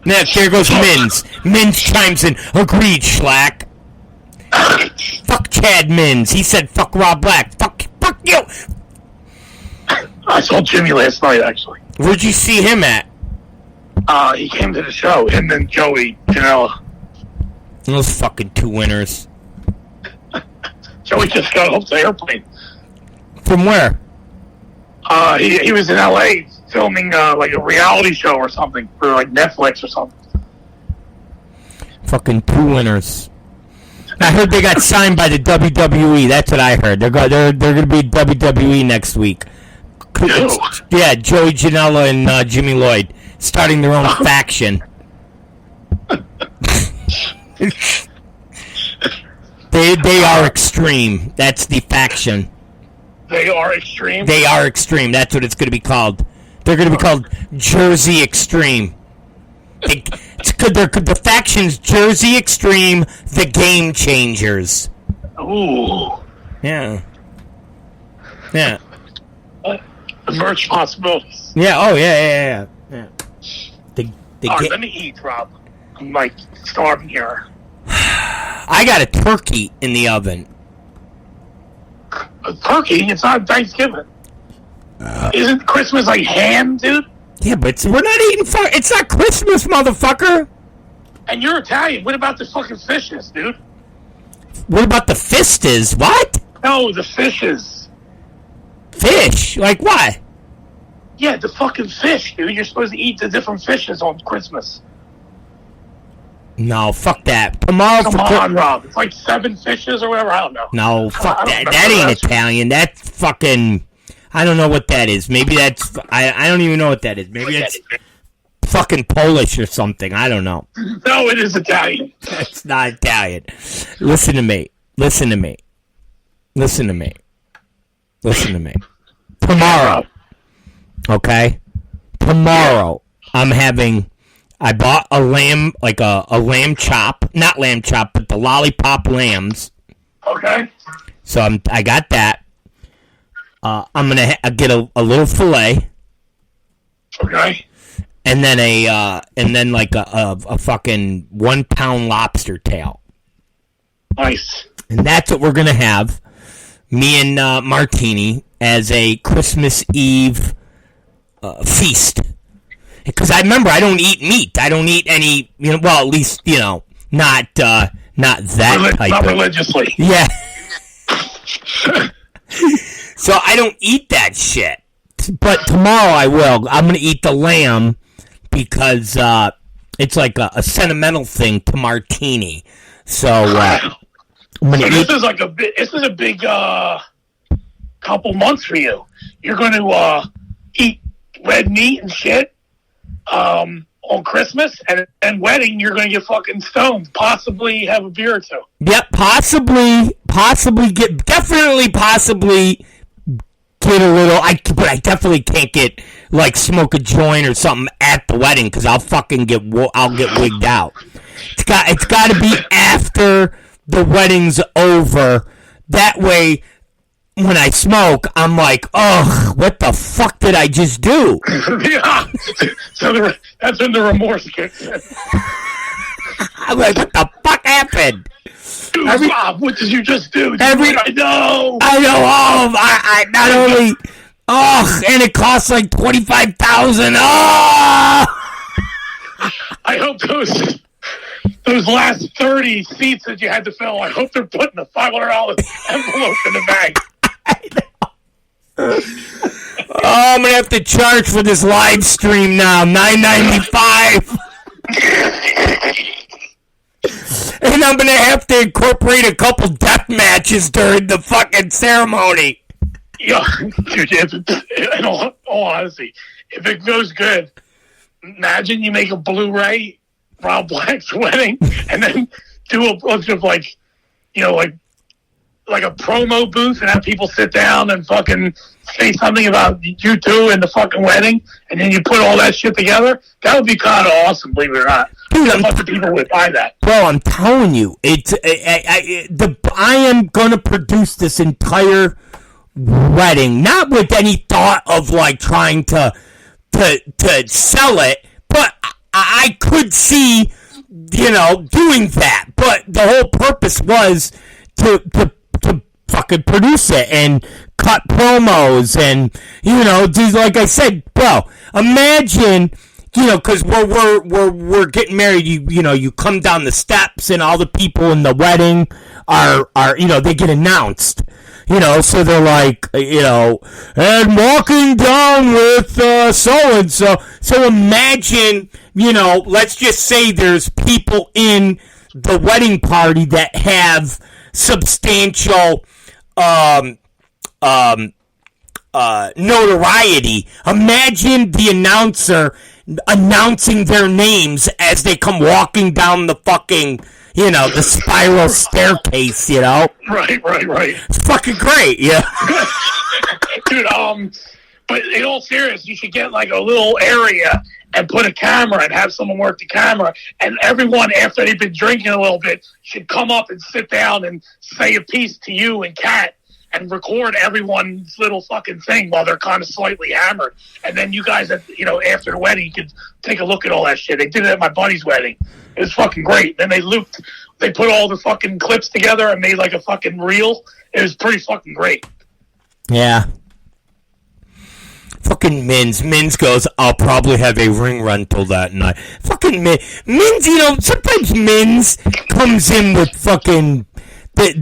Next, there goes Mins. Mins chimes in. Agreed, Shlak. Fuck Chad Mins. He said fuck Rob Black. Fuck you.
I saw Jimmy last night, actually.
Where'd you see him at?
He came to the show, and then Joey Janela.
Those fucking two winners.
Joey just got off the airplane.
From where?
He was in L.A. filming like a reality show or something for like Netflix or something.
Fucking two winners. I heard they got signed by the WWE. That's what I heard. They're going to be WWE next week. Yeah, Joey Janela and Jimmy Lloyd starting their own faction. They are extreme. That's the faction.
They are extreme?
They are extreme. That's what it's going to be called. They're going to be called Jersey Extreme. The faction's Jersey Extreme, the Game Changers.
Ooh.
Yeah.
Merch possibilities.
Yeah, oh, yeah.
Let me eat, Rob. I'm like starving here.
I got a turkey in the oven.
A turkey? It's not Thanksgiving. Isn't Christmas like ham, dude?
Yeah, but we're not eating it's not Christmas, motherfucker.
And you're Italian. What about the fucking fishes, dude?
What about the fistas? What?
No, the fishes.
Fish? Like what?
Yeah, the fucking fish, dude. You're supposed to eat the different fishes on Christmas.
No, fuck that. Tomorrow
Come on, Rob. It's like 7 fishes or whatever. I don't know.
No, fuck that. That ain't Italian. That's fucking... I don't know what that is. Maybe that's... I don't even know what that is. Maybe that's fucking Polish or something. I don't know.
No, it is Italian.
It's not Italian. Listen to me. Tomorrow. Okay? Tomorrow, I bought a lamb, like a lamb chop. Not lamb chop, but the lollipop lambs.
Okay.
So I got that. I'm going to get a little fillet.
Okay.
And then like a fucking 1 pound lobster tail.
Nice.
And that's what we're going to have. Me and Martini as a Christmas Eve feast. Because I remember I don't eat meat. I don't eat any, well, at least, not that type.
Not religiously.
Yeah. So I don't eat that shit. But tomorrow I will. I'm going to eat the lamb because it's like a sentimental thing to Martini. So I'm going to eat.
This is a big couple months for you. You're going to eat red meat and shit on Christmas, and wedding you're going to get fucking stoned. Possibly have a beer or two.
Yep, possibly get a little. But I definitely can't get smoke a joint or something at the wedding because I'll fucking I'll get wigged out. It's got to be after the wedding's over. That way, when I smoke, I'm like, ugh, what the fuck did I just do?
Yeah. So that's when the remorse kicks in.
I'm like, what the fuck happened?
Dude, Rob, what did you just do? I know.
I not only, and it costs like $25,000.
I hope those last 30 seats that you had to fill, I hope they're putting a $500 envelope in the bag.
Oh, I'm gonna have to charge for this live stream now, $9.95. And I'm gonna have to incorporate a couple death matches during the fucking ceremony.
Yeah, dude, in all honesty, if it goes good, imagine you make a Blu-ray Rob Black's wedding and then do a bunch of like a promo booth and have people sit down and fucking say something about you two and the fucking wedding, and then you put all that shit together. That would be kind of awesome, believe it or not. Dude, a bunch of people would buy that.
Bro, I'm telling you, I am gonna produce this entire wedding, not with any thought of like trying to sell it, but I could see, doing that. But the whole purpose was to fucking produce it and cut promos and, just like I said, bro, imagine, because we're getting married, you come down the steps and all the people in the wedding are they get announced. So they're like, and walking down with so-and-so. So imagine, let's just say there's people in the wedding party that have substantial notoriety. Imagine the announcer announcing their names as they come walking down the fucking, the spiral staircase,
Right.
It's fucking great, yeah.
Dude, but in all seriousness, you should get like a little area and put a camera and have someone work the camera, and everyone, after they've been drinking a little bit, should come up and sit down and say a piece to you and Kat and record everyone's little fucking thing while they're kind of slightly hammered. And then you guys, after the wedding, you could take a look at all that shit. They did it at my buddy's wedding. It was fucking great. Then they put all the fucking clips together and made like a fucking reel. It was pretty fucking great.
Yeah. Fucking Mins goes, I'll probably have a ring rental that night. Fucking Mins, sometimes Mins comes in with fucking like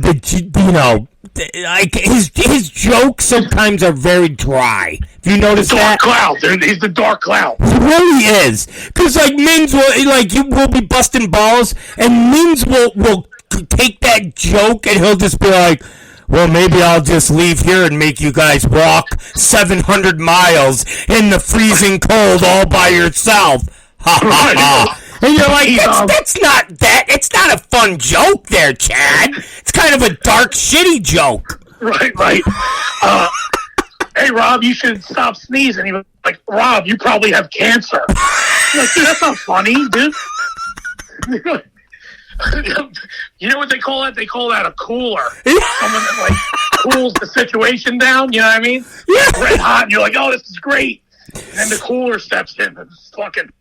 his jokes sometimes are very dry. Have you noticed that?
Dark cloud. He's the dark cloud.
He really is. Because like Mins will be busting balls, and Mins will take that joke and he'll just be like, well, maybe I'll just leave here and make you guys walk 700 miles in the freezing cold all by yourself. Ha ha ha. And you're like, that's not that. It's not a fun joke there, Chad. It's kind of a dark, shitty joke.
Right. Hey, Rob, you should stop sneezing. He was like, Rob, you probably have cancer. I'm like, dude, that's not funny, dude. You know what they call that? They call that a cooler. Someone that cools the situation down. You know what I mean?
Yeah.
Red hot, and you're like, oh, this is great. And then the cooler steps in and fucking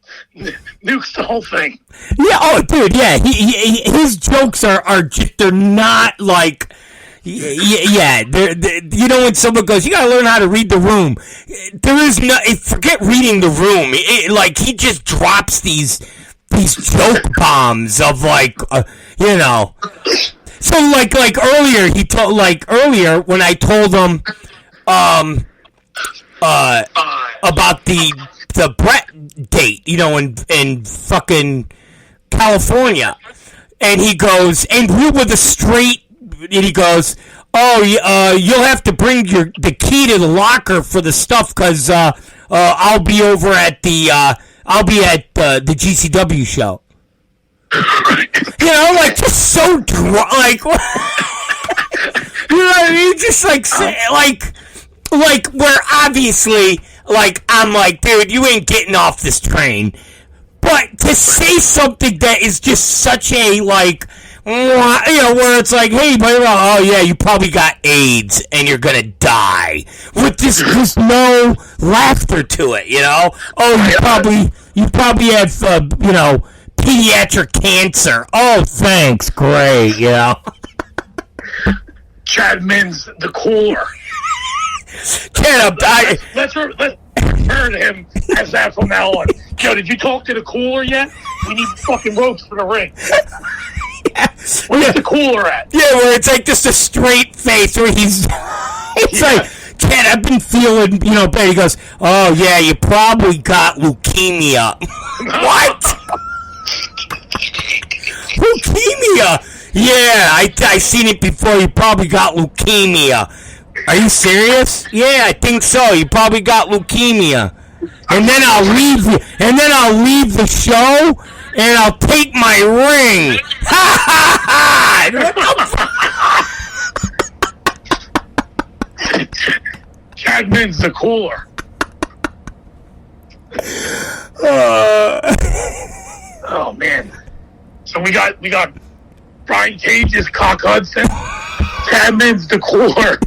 nukes the whole thing.
Yeah. Oh, dude. Yeah. His jokes are just, they're not like. Yeah, when someone goes, you gotta learn how to read the room. There is no, forget reading the room. He just drops these joke bombs of So earlier when I told him, about the Brett date, in fucking California, and he goes, and we were the straight. And he goes, oh, you'll have to bring the key to the locker for the stuff, because I'll be over at the GCW show. Just so drunk, you know what I mean? Just where obviously, I'm like, dude, you ain't getting off this train. But to say something that is just such a, where it's like, hey, oh yeah, you probably got AIDS and you're gonna die, with just no laughter to it, Oh, you probably have, pediatric cancer. Oh, thanks, great,
Chad Mins, the cooler.
Let's
refer to him as that from now on. Joe, did you talk to the cooler yet? We need fucking ropes for the ring.
Yeah.
Where's the cooler at?
Yeah, where it's like just a straight face where he's... It's like, Ted, I've been feeling, bad. He goes, oh, yeah, you probably got leukemia. What? Leukemia? Yeah, I seen it before. You probably got leukemia. Are you serious? Yeah, I think so. You probably got leukemia. And then I'll leave you. And then I'll leave the show, and I'll take my ring. Ha ha ha!
Chadman's the cooler. Oh man! So we got Brian Cage's Cock Hudson. Chadman's the cooler.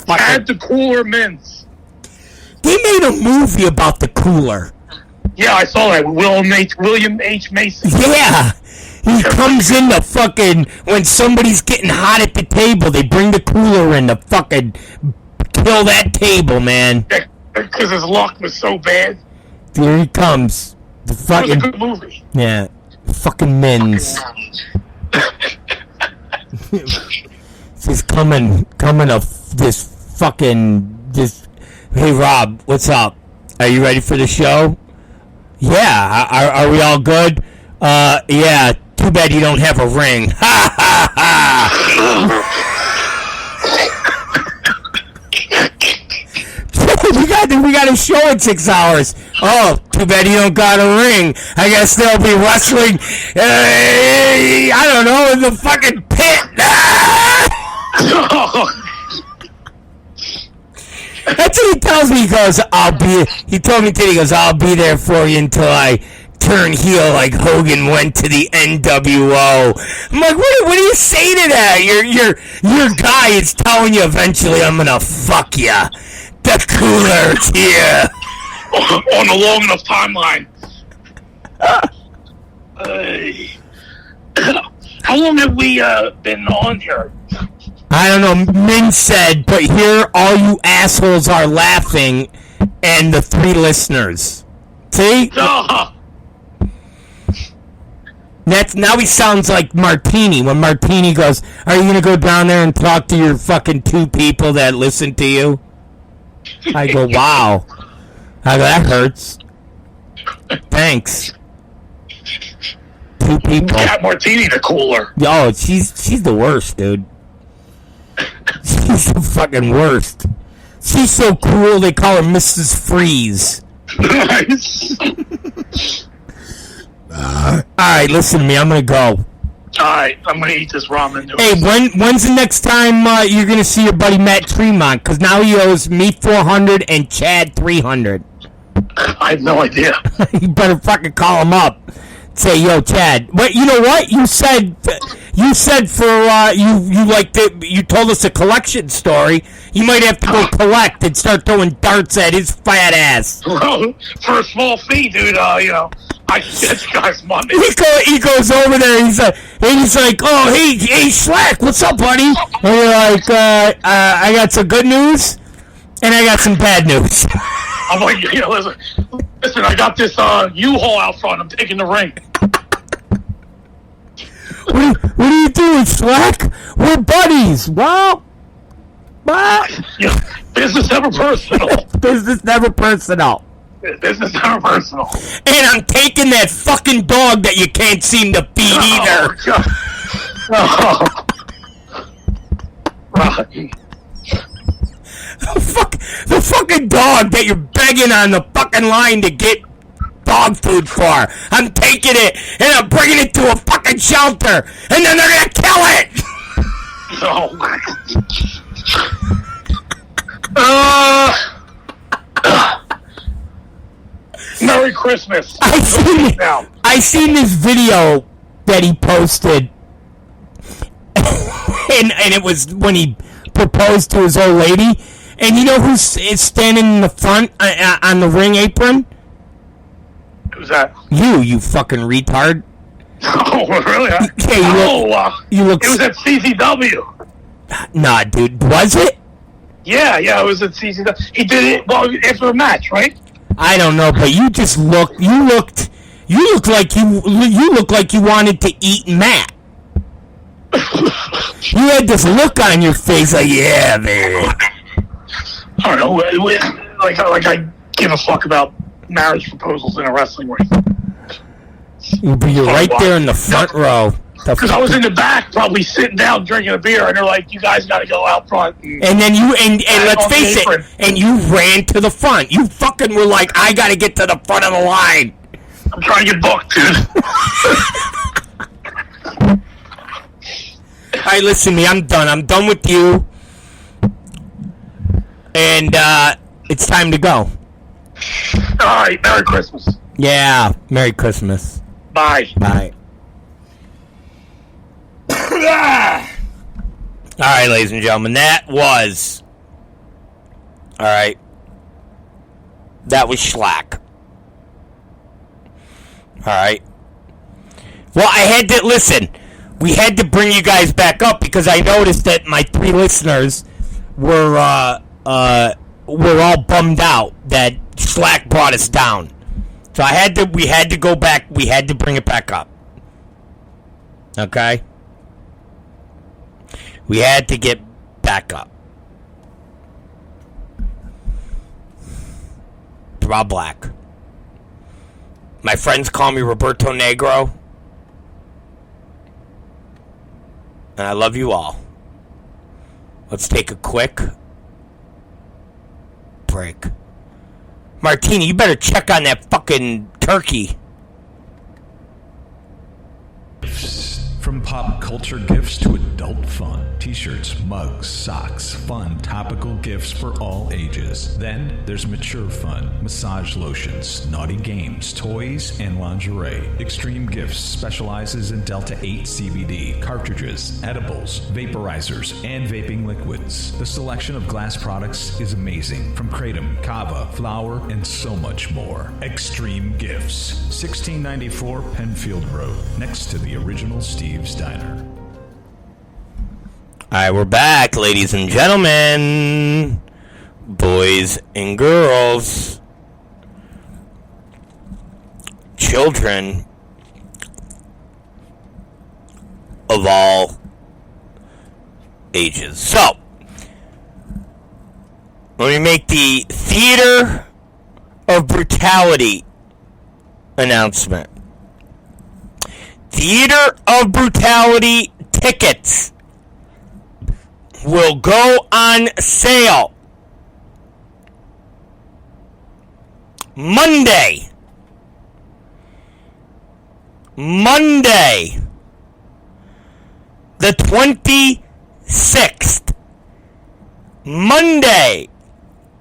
Chad the cooler mints.
They made a movie about the cooler.
Yeah, I saw that. William H. Mason.
Yeah. He comes in the fucking... When somebody's getting hot at the table, they bring the cooler in to fucking kill that table, man.
Because his luck was so bad.
Here he comes. The fucking...
It was a good movie.
Yeah. Fucking Mins. He's coming of this fucking... Hey, Rob, what's up? Are you ready for the show? Yeah. Are we all good? Yeah. Too bad you don't have a ring. Ha ha ha! we got a show in 6 hours. Oh, too bad you don't got a ring. I guess they'll be wrestling. I don't know, in the fucking pit. That's what he tells me. He goes, he told me today, he goes, I'll be there for you until I turn heel like Hogan went to the NWO. I'm like, what do you say to that? Your guy is telling you eventually I'm gonna fuck ya. The cooler's here.
On a long enough timeline. How long have we been on here?
I don't know. Min said, but here all you assholes are laughing, and the 3 listeners. See? Now he sounds like Martini. When Martini goes, are you going to go down there and talk to your fucking 2 people that listen to you? I go, wow. I go, that hurts. Thanks. 2 people.
Cat Martini the cooler.
Oh, she's the worst, dude. She's the fucking worst. She's so cool they call her Mrs. Freeze.
Nice.
Alright, listen to me. I'm gonna go.
Alright, I'm gonna eat this ramen noodles.
Hey, when's the next time you're gonna see your buddy Matt Tremont? Because now he owes me $400 and Chad $300.
I have no idea.
You better fucking call him up. Say, yo, Chad. But you know what? You said for you told us a collection story. You might have to go collect and start throwing darts at his fat ass.
Well, for a small fee, dude. I get this guy's money.
He goes over there. He's like, oh, hey, Shlak, what's up, buddy? And you're like, I got some good news, and I got some bad news.
I'm like, listen, I got this U-Haul out front. I'm taking the ring.
What are you doing, Shlak? We're buddies. Well,
business never personal.
Business never personal.
Business never personal.
And I'm taking that fucking dog that you can't seem to feed either.
Oh, Rocky.
The fucking dog that you're begging on the fucking line to get dog food for. I'm taking it and I'm bringing it to a fucking shelter, and then they're gonna kill it.
Oh. Merry Christmas.
I seen this video that he posted, and it was when he proposed to his old lady. And you know who's standing in the front on the ring apron?
Who's that?
You fucking retard.
Oh, really?
Yeah, you look.
It was at CZW.
Nah, dude, was it?
Yeah, it was at CZW. He did it after a match, right?
I don't know, but you just looked. You You look like you wanted to eat Matt. You had this look on your face like, yeah, baby.
I don't know. Like I give a fuck about marriage proposals in a wrestling ring.
You're right there in the front row.
Because I was in the back, probably sitting down drinking a beer, and they're like, "You guys got to go out front."
And then let's face it, and you ran to the front. You fucking were like, "I got to get to the front of the line."
I'm trying to get booked, dude.
All right, listen to me. I'm done. I'm done with you, and it's time to go.
All right, Merry Christmas.
Yeah, Merry Christmas.
Bye.
Bye. All right, ladies and gentlemen, that was Shlak. All right. Well, I had to listen. We had to bring you guys back up because I noticed that my 3 listeners were all bummed out that Shlak brought us down. So we had to go back. We had to bring it back up. Okay? We had to get back up. Rob Black. My friends call me Roberto Negro. And I love you all. Let's take a quick break. Martini, you better check on that fucking turkey.
From pop culture gifts to adult fun. T-shirts, mugs, socks, fun, topical gifts for all ages. Then there's mature fun, massage lotions, naughty games, toys, and lingerie. Extreme Gifts specializes in Delta 8 CBD, cartridges, edibles, vaporizers, and vaping liquids. The selection of glass products is amazing, from kratom, kava, flower, and so much more. Extreme Gifts, 1694 Penfield Road, next to the original Steve's Diner.
All right, we're back, ladies and gentlemen, boys and girls, children of all ages. So, let me make the Theater of Brutality announcement. Theater of Brutality tickets will go on sale Monday, the 26th. Monday,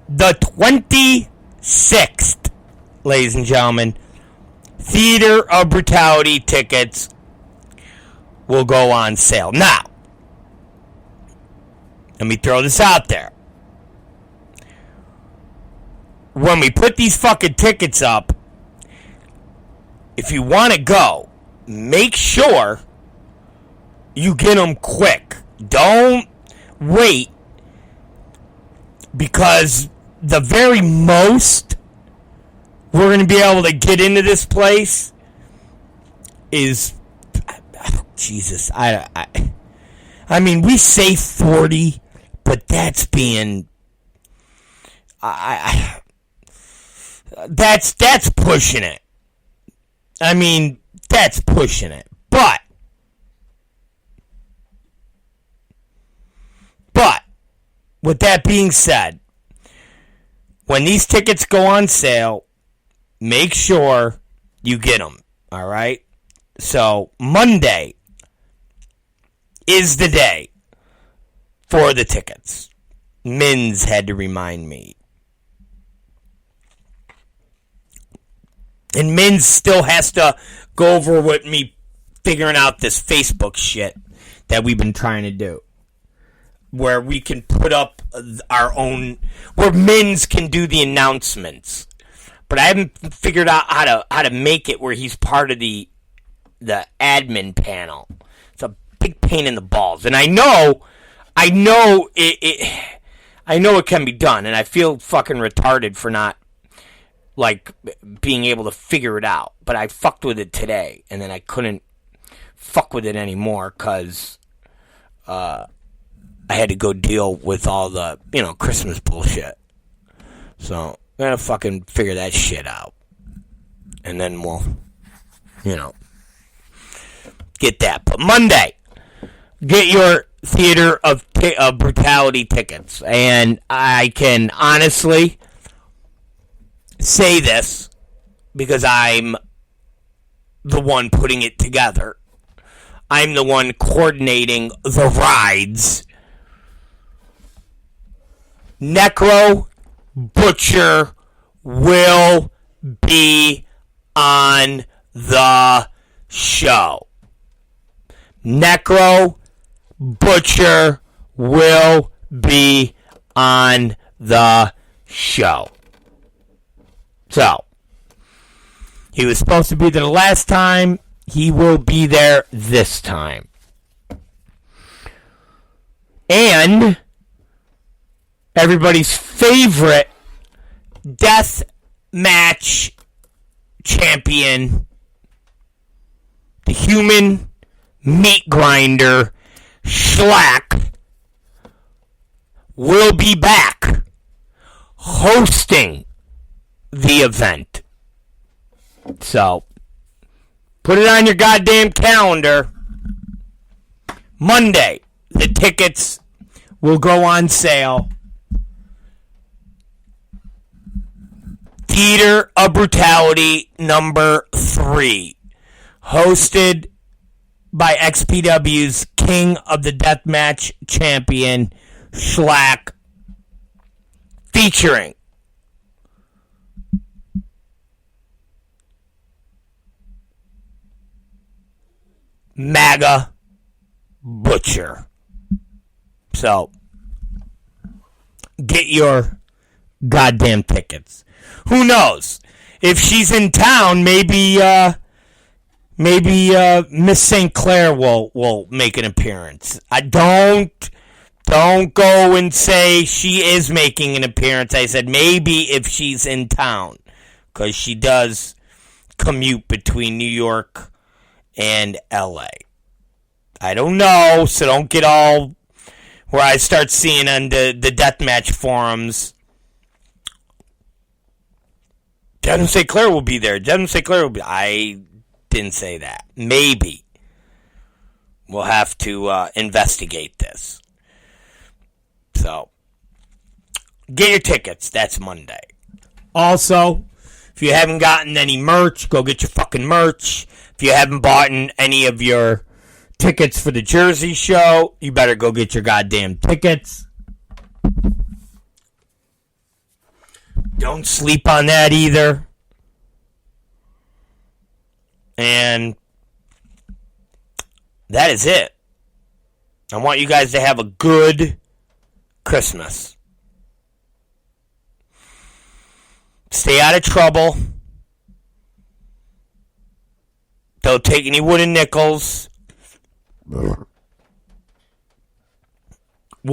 the 26th, ladies and gentlemen. Theater of Brutality tickets will go on sale. Now, let me throw this out there. When we put these fucking tickets up, if you want to go, make sure you get them quick. Don't wait, because the very most we're going to be able to get into this place is, Jesus, I mean, we say 40, but that's being, that's pushing it. I mean, that's pushing it. But, with that being said, when these tickets go on sale, make sure you get them, all right? So, Monday is the day for the tickets. Mins had to remind me. And Mins still has to go over with me figuring out this Facebook shit that we've been trying to do, where we can put up our own, where Mins can do the announcements. But I haven't figured out how to make it where he's part of the admin panel. It's a big pain in the balls, and I know it can be done, and I feel fucking retarded for not like being able to figure it out. But I fucked with it today, and then I couldn't fuck with it anymore because I had to go deal with all the, Christmas bullshit. So I'm gonna fucking figure that shit out. And then we'll, get that. But Monday, get your Theater of Brutality tickets. And I can honestly say this because I'm the one putting it together. I'm the one coordinating the rides. Necro Butcher will be on the show. Necro Butcher will be on the show. So, he was supposed to be there the last time. He will be there this time. And everybody's favorite death match champion, the human meat grinder, Shlak, will be back hosting the event. So, put it on your goddamn calendar. Monday, the tickets will go on sale. Theater of Brutality number 3, hosted by XPW's King of the Deathmatch champion, Shlak, featuring MAGA Butcher. So, get your goddamn tickets. Who knows? If she's in town, maybe Miss St. Clair will make an appearance. I don't go and say she is making an appearance. I said maybe if she's in town, because she does commute between New York and LA. I don't know, so don't get all where I start seeing on the deathmatch forums. Jasmine St. Clair will be there. Jasmine St. Clair will be. I didn't say that. Maybe. We'll have to investigate this. So, get your tickets. That's Monday. Also, if you haven't gotten any merch, go get your fucking merch. If you haven't bought any of your tickets for the Jersey show, you better go get your goddamn tickets. Don't sleep on that either. And that is it. I want you guys to have a good Christmas. Stay out of trouble. Don't take any wooden nickels. We'll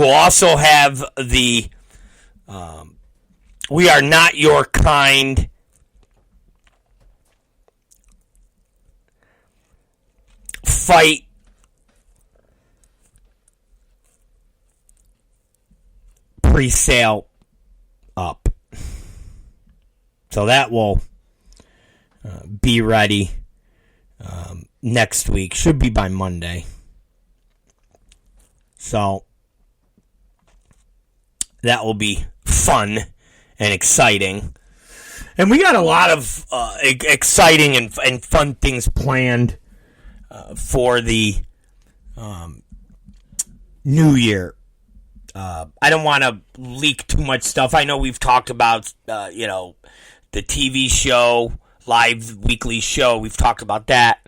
also have the We Are Not Your Kind fight pre-sale up. So that will be ready next week. Should be by Monday. So that will be fun and exciting. And we got a lot of exciting and fun things planned for the new year. I don't want to leak too much stuff. I know we've talked about, the TV show, live weekly show. We've talked about that.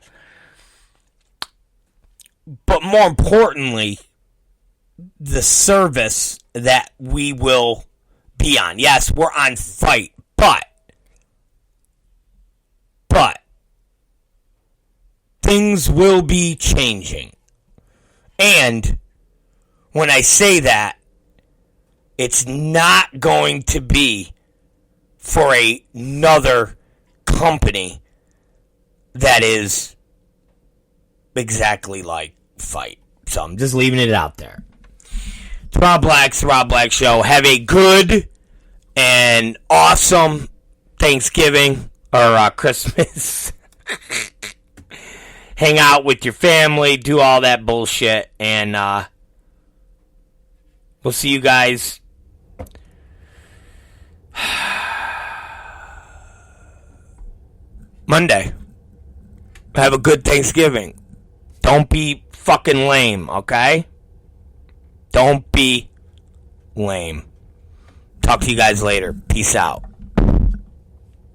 But more importantly, the service that we will be on. Yes, we're on Fight, but things will be changing. And when I say that, it's not going to be for another company that is exactly like Fight. So I'm just leaving it out there. It's Rob Black's Rob Black Show. Have a good and awesome Thanksgiving or Christmas. Hang out with your family, do all that bullshit, and we'll see you guys Monday. Have a good Thanksgiving. Don't be fucking lame, okay? Don't be lame. Talk to you guys later. Peace out.